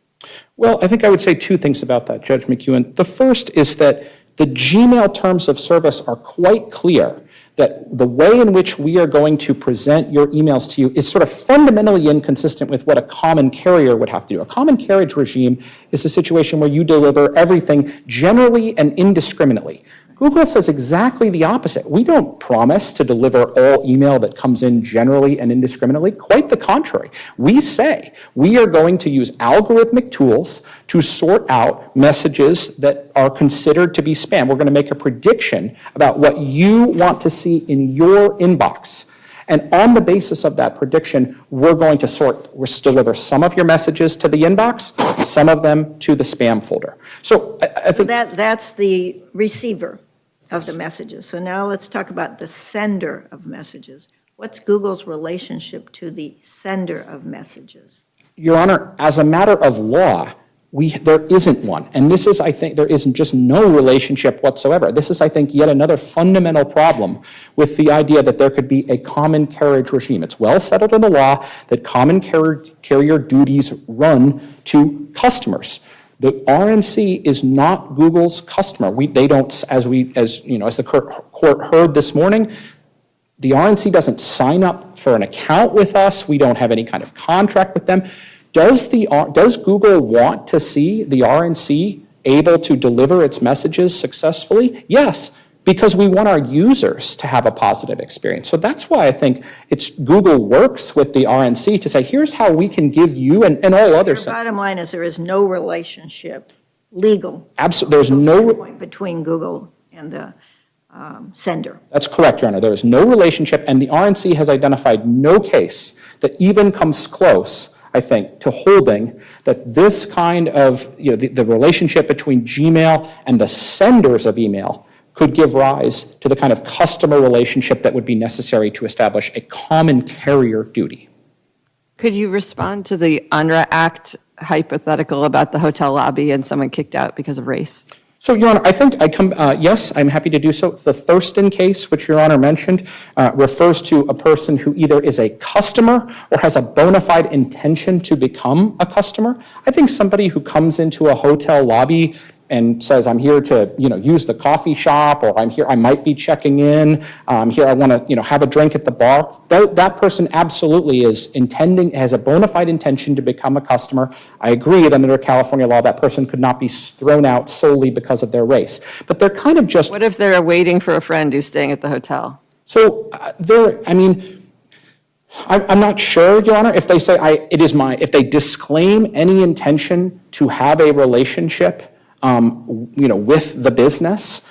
Speaker 5: Well, I think I would say two things about that, Judge McEwen. The first is that the Gmail terms of service are quite clear that the way in which we are going to present your emails to you is sort of fundamentally inconsistent with what a common carrier would have to do. A common carriage regime is a situation where you deliver everything generally and indiscriminately. Google says exactly the opposite. We don't promise to deliver all email that comes in generally and indiscriminately. Quite the contrary. We say we are going to use algorithmic tools to sort out messages that are considered to be spam. We're going to make a prediction about what you want to see in your inbox. And on the basis of that prediction, we're going to deliver some of your messages to the inbox, some of them to the spam folder. So I think
Speaker 3: that's the receiver of the messages. So now let's talk about the sender of messages. What's Google's relationship to the sender of messages?
Speaker 5: Your Honor, as a matter of law, there isn't one. And this is, I think, there isn't just no relationship whatsoever. This is, I think, yet another fundamental problem with the idea that there could be a common carriage regime. It's well settled in the law that common carrier duties run to customers. The RNC is not Google's customer. They don't, as the court heard this morning, the RNC doesn't sign up for an account with us. We don't have any kind of contract with them. Does Google want to see the RNC able to deliver its messages successfully? Yes, because we want our users to have a positive experience. So that's why I think Google works with the RNC to say, here's how we can give you and all others.
Speaker 3: The bottom line is there is no relationship, legal.
Speaker 5: Absolutely, there's no
Speaker 3: point between Google and the sender.
Speaker 5: That's correct, Your Honor. There is no relationship, and the RNC has identified no case that even comes close, I think, to holding that this kind of, the relationship between Gmail and the senders of email could give rise to the kind of customer relationship that would be necessary to establish a common carrier duty.
Speaker 2: Could you respond to the UNRRA Act hypothetical about the hotel lobby and someone kicked out because of race?
Speaker 5: So, Your Honor, I think yes, I'm happy to do so. The Thurston case, which Your Honor mentioned, refers to a person who either is a customer or has a bona fide intention to become a customer. I think somebody who comes into a hotel lobby and says, I'm here to, use the coffee shop, or I'm here, I might be checking in, here, I want to, have a drink at the bar. That person absolutely has a bona fide intention to become a customer. I agree that under California law, that person could not be thrown out solely because of their race. But they're kind of just.
Speaker 2: What if they're waiting for a friend who's staying at the hotel?
Speaker 5: So I'm not sure, Your Honor, if they say, if they disclaim any intention to have a relationship with the business,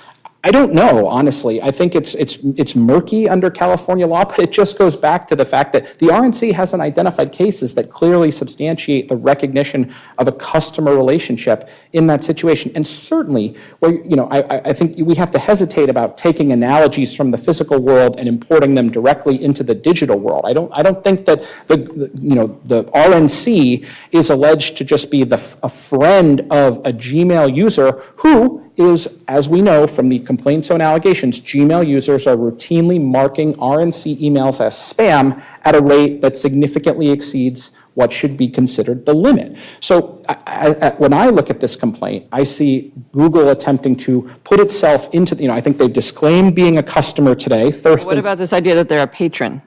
Speaker 5: I don't know, honestly. I think it's murky under California law, but it just goes back to the fact that the RNC hasn't identified cases that clearly substantiate the recognition of a customer relationship in that situation. And certainly, I think we have to hesitate about taking analogies from the physical world and importing them directly into the digital world. I don't think that the RNC is alleged to just be a friend of a Gmail user who is, as we know from the complaint zone allegations, Gmail users are routinely marking RNC emails as spam at a rate that significantly exceeds what should be considered the limit. So when I look at this complaint, I see Google attempting to put itself into, I think they've disclaimed being a customer today.
Speaker 2: What about this idea that they're a patron?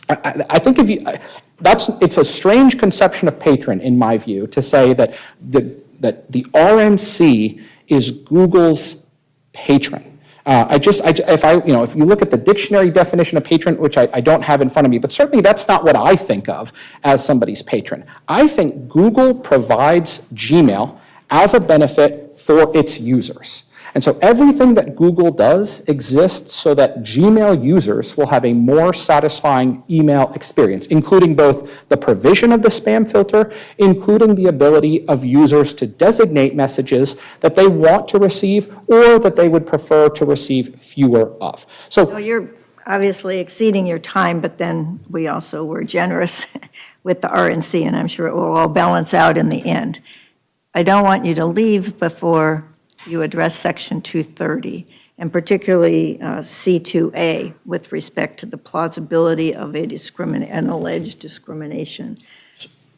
Speaker 5: I think it's a strange conception of patron, in my view, to say that the RNC is Google's patron. If you look at the dictionary definition of patron, which I don't have in front of me, but certainly that's not what I think of as somebody's patron. I think Google provides Gmail as a benefit for its users. And so everything that Google does exists so that Gmail users will have a more satisfying email experience, including both the provision of the spam filter, including the ability of users to designate messages that they want to receive or that they would prefer to receive fewer of. So
Speaker 3: You're obviously exceeding your time, but then we also were generous with the RNC, and I'm sure it will all balance out in the end. I don't want you to leave before you address Section 230, and particularly C2A with respect to the plausibility of an alleged discrimination.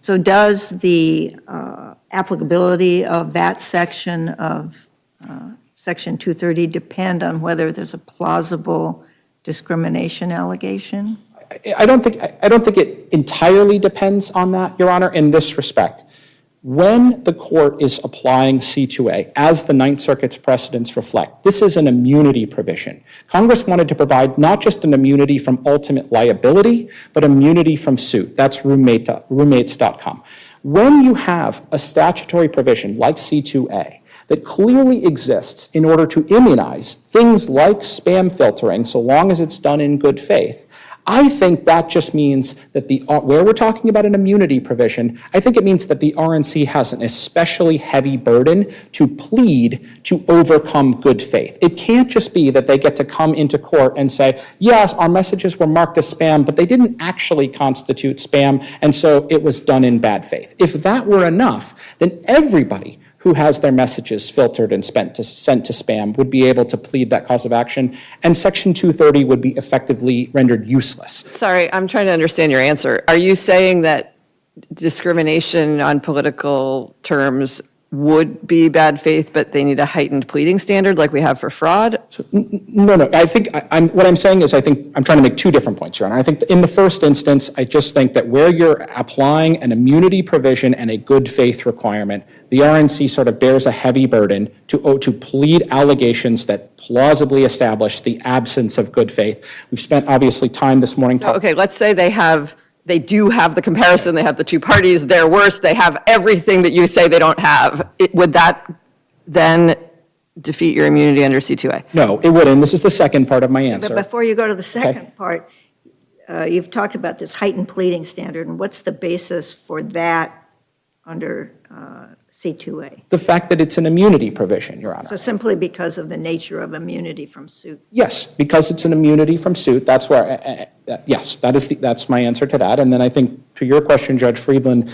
Speaker 3: So does the applicability of that section of Section 230 depend on whether there's a plausible discrimination allegation?
Speaker 5: I don't think it entirely depends on that, Your Honor, in this respect. When the court is applying C2A, as the Ninth Circuit's precedents reflect, this is an immunity provision. Congress wanted to provide not just an immunity from ultimate liability, but immunity from suit. That's roommates.com. When you have a statutory provision like C2A that clearly exists in order to immunize things like spam filtering, so long as it's done in good faith, I think that just means that where we're talking about an immunity provision, I think it means that the RNC has an especially heavy burden to plead to overcome good faith. It can't just be that they get to come into court and say, yes, our messages were marked as spam, but they didn't actually constitute spam, and so it was done in bad faith. If that were enough, then everybody who has their messages filtered and sent to spam would be able to plead that cause of action, and Section 230 would be effectively rendered useless.
Speaker 2: Sorry, I'm trying to understand your answer. Are you saying that discrimination on political terms would be bad faith, but they need a heightened pleading standard like we have for fraud?
Speaker 5: No. I think what I'm saying is I think I'm trying to make two different points, Your Honor. I think in the first instance, I just think that where you're applying an immunity provision and a good faith requirement, the RNC sort of bears a heavy burden to plead allegations that plausibly establish the absence of good faith. We've spent obviously time this morning.
Speaker 2: Okay, let's say they do have the comparison, they have the two parties, they're worse, they have everything that you say they don't have. Would that then defeat your immunity under C2A?
Speaker 5: No, it wouldn't. This is the second part of my answer.
Speaker 3: But before you go to the second part, you've talked about this heightened pleading standard, and what's the basis for that under C2A?
Speaker 5: The fact that it's an immunity provision, Your Honor.
Speaker 3: So simply because of the nature of immunity from suit?
Speaker 5: Yes, because it's an immunity from suit. That's where, yes, that's my answer to that. And then I think to your question, Judge Friedland,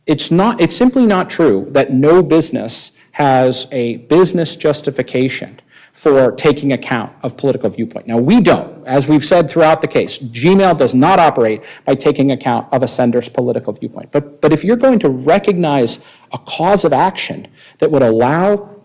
Speaker 5: it's simply not true that no business has a business justification for taking account of political viewpoint. Now, we don't. As we've said throughout the case, Gmail does not operate by taking account of a sender's political viewpoint. But if you're going to recognize a cause of action that would allow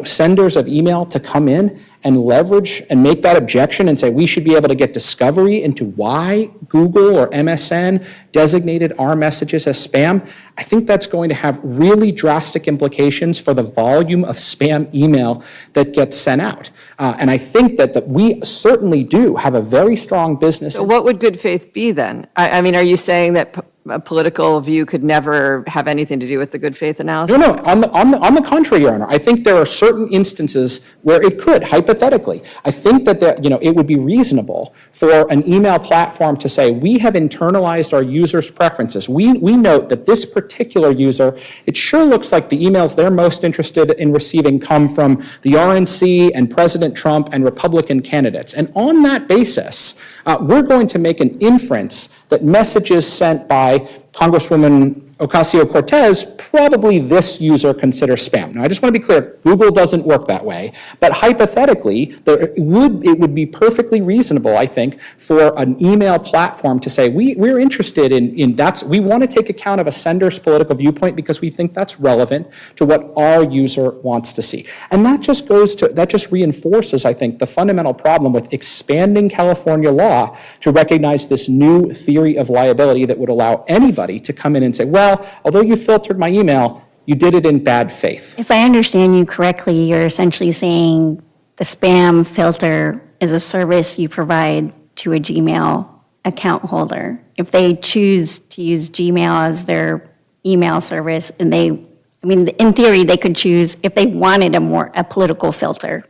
Speaker 5: senders of email to come in and leverage and make that objection and say we should be able to get discovery into why Google or MSN designated our messages as spam, I think that's going to have really drastic implications for the volume of spam email that gets sent out. And I think that we certainly do have a very strong business.
Speaker 2: So what would good faith be then? I mean, are you saying that a political view could never have anything to do with the good faith analysis?
Speaker 5: No, on the contrary, Your Honor, I think there are certain instances where it could, hypothetically. I think that it would be reasonable for an email platform to say, we have internalized our users' preferences. We note that this particular user, it sure looks like the emails they're most interested in receiving come from the RNC and President Trump and Republican candidates. And on that basis, we're going to make an inference that messages sent by Congresswoman Ocasio-Cortez, probably this user considers spam. Now, I just want to be clear, Google doesn't work that way, but hypothetically, it would be perfectly reasonable, I think, for an email platform to say, we're interested in that, we want to take account of a sender's political viewpoint because we think that's relevant to what our user wants to see. And that just reinforces, I think, the fundamental problem with expanding California law to recognize this new theory of liability that would allow anybody to come in and say, well, although you filtered my email, you did it in bad faith.
Speaker 4: If I understand you correctly, you're essentially saying the spam filter is a service you provide to a Gmail account holder. If they choose to use Gmail as their email service, and in theory, they could choose, if they wanted a political filter,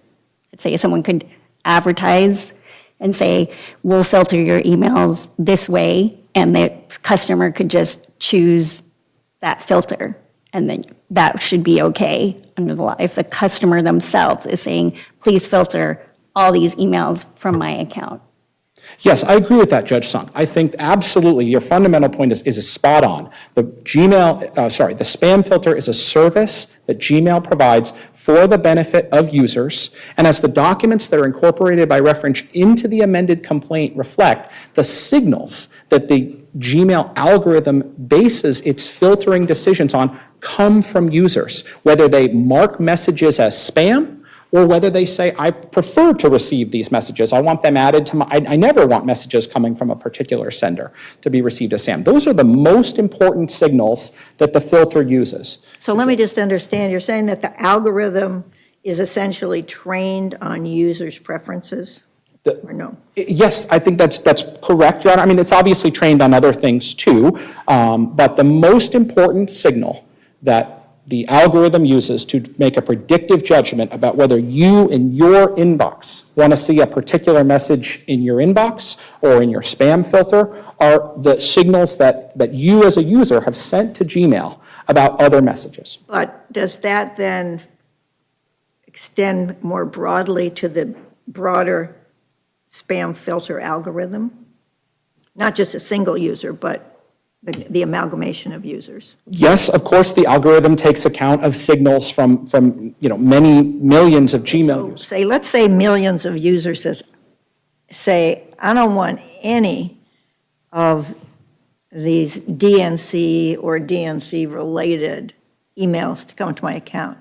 Speaker 4: let's say someone could advertise and say, we'll filter your emails this way, and the customer could just choose that filter, and then that should be okay under the law. If the customer themselves is saying, please filter all these emails from my account.
Speaker 5: Yes, I agree with that, Judge Sung. I think absolutely your fundamental point is spot on. The spam filter is a service that Gmail provides for the benefit of users. And as the documents that are incorporated by reference into the amended complaint reflect, the signals that the Gmail algorithm bases its filtering decisions on come from users, whether they mark messages as spam or whether they say, I prefer to receive these messages. I want them added to I never want messages coming from a particular sender to be received as spam. Those are the most important signals that the filter uses.
Speaker 3: So let me just understand, you're saying that the algorithm is essentially trained on users' preferences, or no?
Speaker 5: Yes, I think that's correct, Your Honor. I mean, it's obviously trained on other things too, but the most important signal that the algorithm uses to make a predictive judgment about whether you in your inbox want to see a particular message in your inbox or in your spam filter are the signals that you as a user have sent to Gmail about other messages.
Speaker 3: But does that then extend more broadly to the broader spam filter algorithm? Not just a single user, but the amalgamation of users.
Speaker 5: Yes, of course, the algorithm takes account of signals from many millions of Gmail users.
Speaker 3: Let's say millions of users say, I don't want any of these DNC or DNC-related emails to come to my account.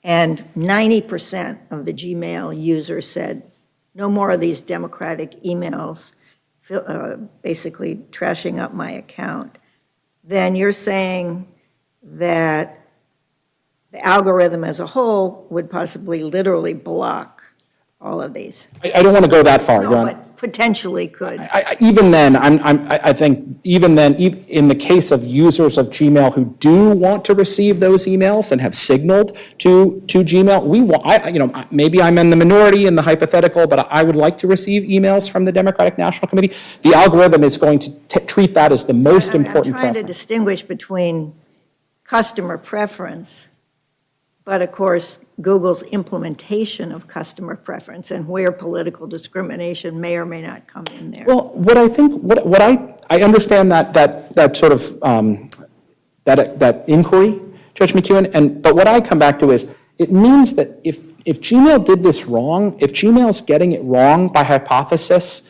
Speaker 3: And 90% of the Gmail users said, no more of these Democratic emails basically trashing up my account. Then you're saying that the algorithm as a whole would possibly literally block all of these.
Speaker 5: I don't want to go that far, Your
Speaker 3: No,
Speaker 5: Honor.
Speaker 3: but potentially could.
Speaker 5: Even then, I think even then, in the case of users of Gmail who do want to receive those emails and have signaled to Gmail, maybe I'm in the minority in the hypothetical, but I would like to receive emails from the Democratic National Committee. The algorithm is going to treat that as the most important
Speaker 3: I'm trying to
Speaker 5: preference.
Speaker 3: distinguish between customer preference, but of course, Google's implementation of customer preference and where political discrimination may or may not come in there.
Speaker 5: Well, what I understand that sort of that inquiry, Judge McEwen, but what I come back to is it means that if Gmail did this wrong, if Gmail's getting it wrong by hypothesis,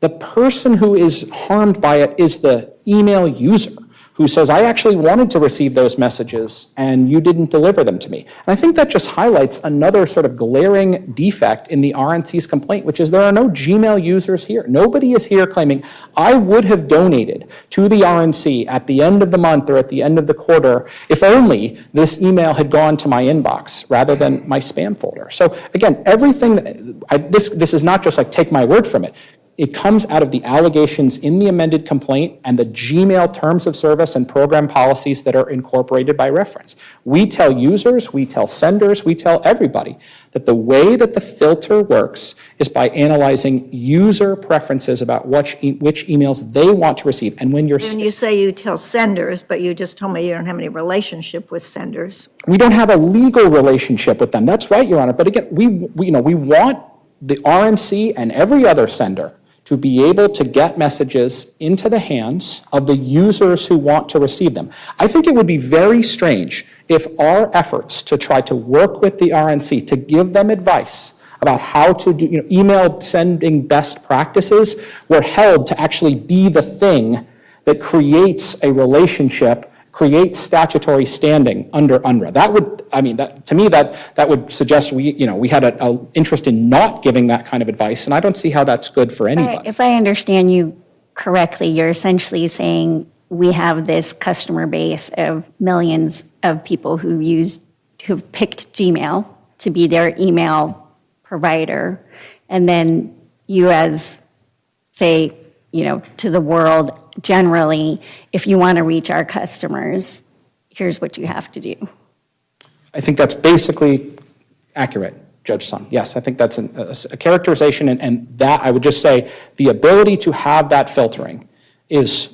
Speaker 5: the person who is harmed by it is the email user who says, I actually wanted to receive those messages and you didn't deliver them to me. And I think that just highlights another sort of glaring defect in the RNC's complaint, which is there are no Gmail users here. Nobody is here claiming, I would have donated to the RNC at the end of the month or at the end of the quarter if only this email had gone to my inbox rather than my spam folder. So again, everything, this is not just like take my word from it. it comes out of the allegations in the amended complaint and the Gmail terms of service and program policies that are incorporated by reference. We tell users, we tell senders, we tell everybody that the way that the filter works is by analyzing user preferences about which emails they want to receive. And when you're
Speaker 3: When you say you tell senders, but you just told me you don't have any relationship with senders.
Speaker 5: we don't have a legal relationship with them. That's right, Your Honor. But again, we want the RNC and every other sender to be able to get messages into the hands of the users who want to receive them. I think it would be very strange if our efforts to try to work with the RNC to give them advice about how to do email sending best practices were held to actually be the thing that creates a relationship, creates statutory standing under UNRRA. That would, to me, that would suggest we had an interest in not giving that kind of advice, and I don't see how that's good for anybody.
Speaker 4: If I understand you correctly, you're essentially saying we have this customer base of millions of people who've picked Gmail to be their email provider, and then you as, say, to the world generally, if you want to reach our customers, here's what you have to do.
Speaker 5: I think that's basically accurate, Judge Sun. Yes, I think that's a characterization, and that, I would just say, the ability to have that filtering is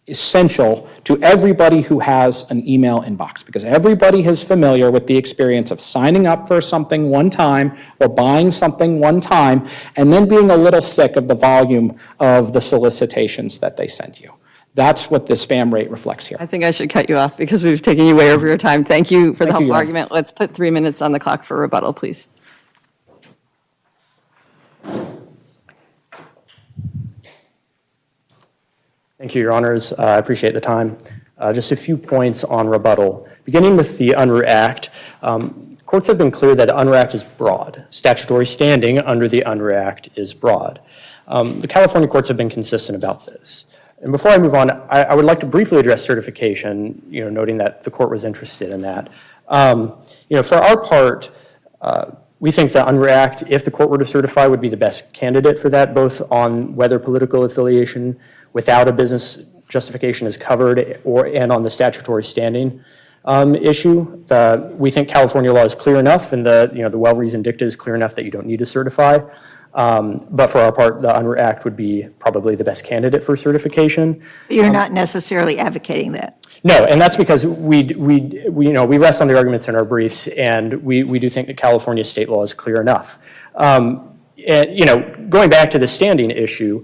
Speaker 5: essential to everybody who has an email inbox, because everybody is familiar with the experience of signing up for something one time or buying something one time and then being a little sick of the volume of the solicitations that they send you. That's what the spam rate reflects here.
Speaker 2: I think I should cut you off because we've taken you way over your time. Thank you for the
Speaker 5: Thank you,
Speaker 2: helpful
Speaker 5: Your Honor.
Speaker 2: argument. Let's put 3 minutes on the clock for rebuttal, please.
Speaker 1: Thank you, Your Honors. I appreciate the time. Just a few points on rebuttal. Beginning with the UNRRA Act, courts have been clear that the UNRRA Act is broad. Statutory standing under the UNRRA Act is broad. The California courts have been consistent about this. And before I move on, I would like to briefly address certification, noting that the court was interested in that. For our part, we think the UNRRA Act, if the court were to certify, would be the best candidate for that, both on whether political affiliation without a business justification is covered and on the statutory standing issue. We think California law is clear enough, and the well-reasoned dicta is clear enough that you don't need to certify. But for our part, the UNRRA Act would be probably the best candidate for certification.
Speaker 3: You're not necessarily advocating that.
Speaker 1: No, and that's because we rest on the arguments in our briefs, and we do think that California state law is clear enough. Going back to the standing issue,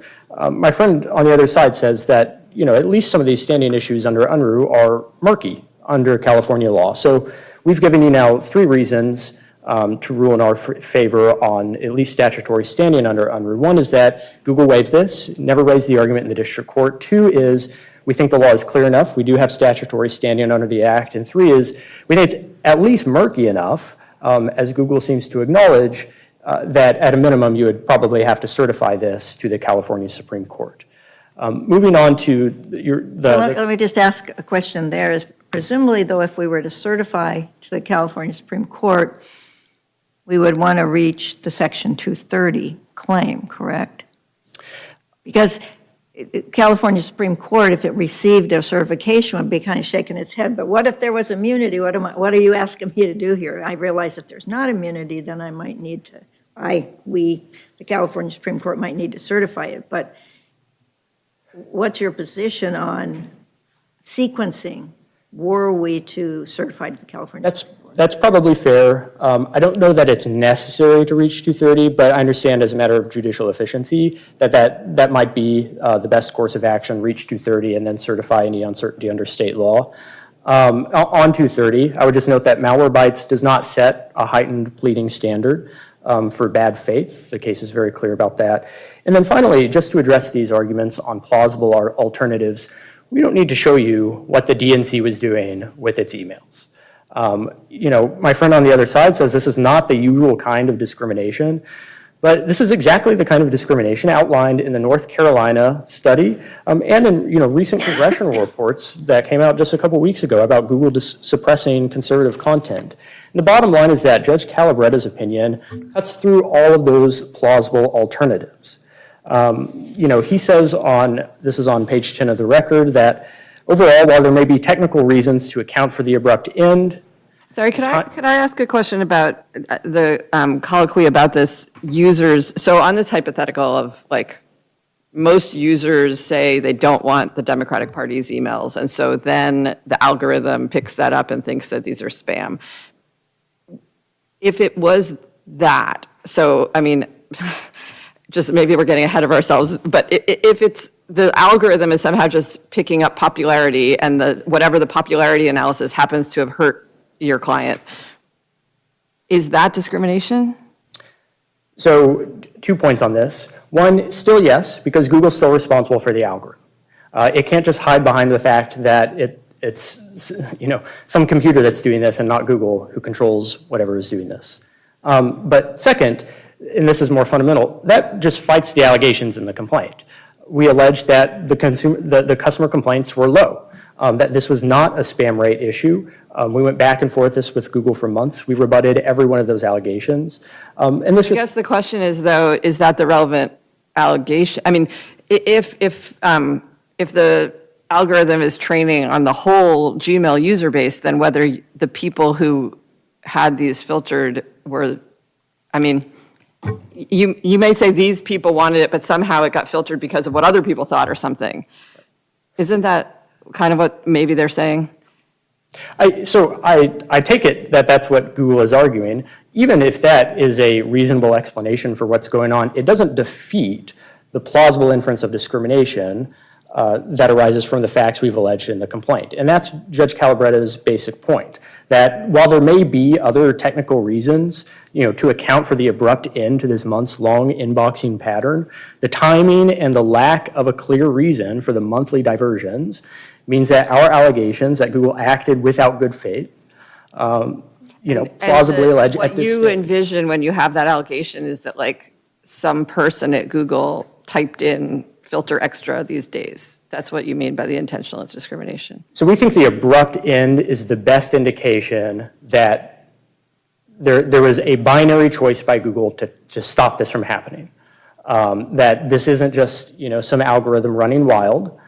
Speaker 1: my friend on the other side says that at least some of these standing issues under UNRRA are murky under California law. So we've given you now 3 reasons to rule in our favor on at least statutory standing under UNRRA. 1 is that Google waives this, never raised the argument in the district court. 2 is we think the law is clear enough. We do have statutory standing under the act. And 3 is we think it's at least murky enough, as Google seems to acknowledge, that at a minimum you would probably have to certify this to the California Supreme Court. Moving on to
Speaker 3: Let me just ask a question there. Is presumably, though, if we were to certify to the California Supreme Court, we would want to reach the Section 230 claim, correct? Because California Supreme Court, if it received a certification, would be kind of shaking its head. But what if there was immunity? What are you asking me to do here? I realize if there's not immunity, then I might need to, the California Supreme Court might need to certify it. But what's your position on sequencing? Were we to certify to the California Supreme Court?
Speaker 1: That's probably fair. I don't know that it's necessary to reach 230, but I understand as a matter of judicial efficiency that might be the best course of action, reach 230 and then certify any uncertainty under state law. On 230, I would just note that Malwarebytes does not set a heightened pleading standard for bad faith. The case is very clear about that. And then finally, just to address these arguments on plausible alternatives, we don't need to show you what the DNC was doing with its emails. My friend on the other side says this is not the usual kind of discrimination, but this is exactly the kind of discrimination outlined in the North Carolina study and in recent congressional reports that came out just a couple weeks ago about Google suppressing conservative content. And the bottom line is that Judge Calabretta's opinion cuts through all of those plausible alternatives. He says this is on page 10 of the record, that overall, while there may be technical reasons to account for the abrupt end,
Speaker 2: Sorry, could I ask a question about the colloquy about this users? So on this hypothetical of like, most users say they don't want the Democratic Party's emails, and so then the algorithm picks that up and thinks that these are spam. If it was that, so, I mean, just maybe we're getting ahead of ourselves, but if it's, the algorithm is somehow just picking up popularity and whatever the popularity analysis happens to have hurt your client, is that discrimination?
Speaker 1: So 2 points on this. One, still yes, because Google's still responsible for the algorithm. It can't just hide behind the fact that it's some computer that's doing this and not Google who controls whatever is doing this. But second, and this is more fundamental, that just fights the allegations in the complaint. We allege that the customer complaints were low, that this was not a spam rate issue. We went back and forth this with Google for months. We rebutted every one of those allegations. And this
Speaker 2: I guess the question is, though, is that the relevant allegation? I mean, if the algorithm is training on the whole Gmail user base, then whether the people who had these filtered were, I mean, you may say these people wanted it, but somehow it got filtered because of what other people thought or something. Isn't that kind of what maybe they're saying?
Speaker 1: So I take it that that's what Google is arguing. Even if that is a reasonable explanation for what's going on, it doesn't defeat the plausible inference of discrimination that arises from the facts we've alleged in the complaint. And that's Judge Calabretta's basic point, that while there may be other technical reasons, to account for the abrupt end to this months-long inboxing pattern, the timing and the lack of a clear reason for the monthly diversions means that our allegations that Google acted without good faith, plausibly alleged at this
Speaker 2: What you
Speaker 1: stage.
Speaker 2: envision when you have that allegation is that like some person at Google typed in filter extra these days. That's what you mean by the intentional discrimination.
Speaker 1: So we think the abrupt end is the best indication that there was a binary choice by Google to stop this from happening. That this isn't just some algorithm running wild.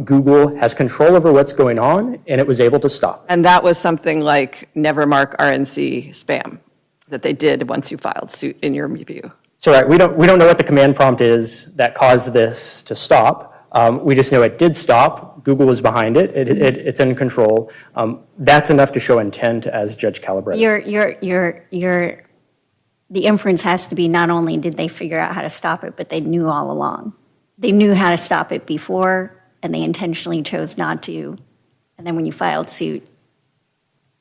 Speaker 1: Google has control over what's going on, and it was able to stop.
Speaker 2: And that was something like never mark RNC spam that they did once you filed suit in your review.
Speaker 1: So right, we don't know what the command prompt is that caused this to stop. We just know it did stop. Google was behind it. It's in control. That's enough to show intent, as Judge Calabrese.
Speaker 4: The inference has to be not only did they figure out how to stop it, but they knew all along. They knew how to stop it before, and they intentionally chose not to. And then when you filed suit,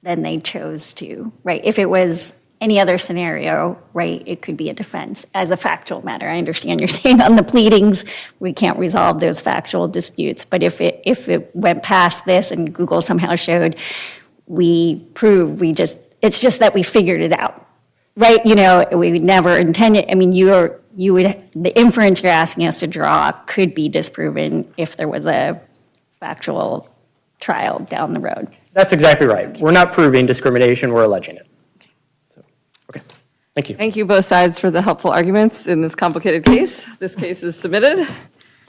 Speaker 4: then they chose to, right? If it was any other scenario, right, it could be a defense as a factual matter. I understand you're saying on the pleadings, we can't resolve those factual disputes. But if it went past this and Google somehow showed it's just that we figured it out, right? We would never intended, I mean, the inference you're asking us to draw could be disproven if there was a factual trial down the road.
Speaker 1: That's exactly right. We're not proving discrimination, we're alleging it. Okay, thank you.
Speaker 2: Thank you both sides for the helpful arguments in this complicated case. This case is submitted.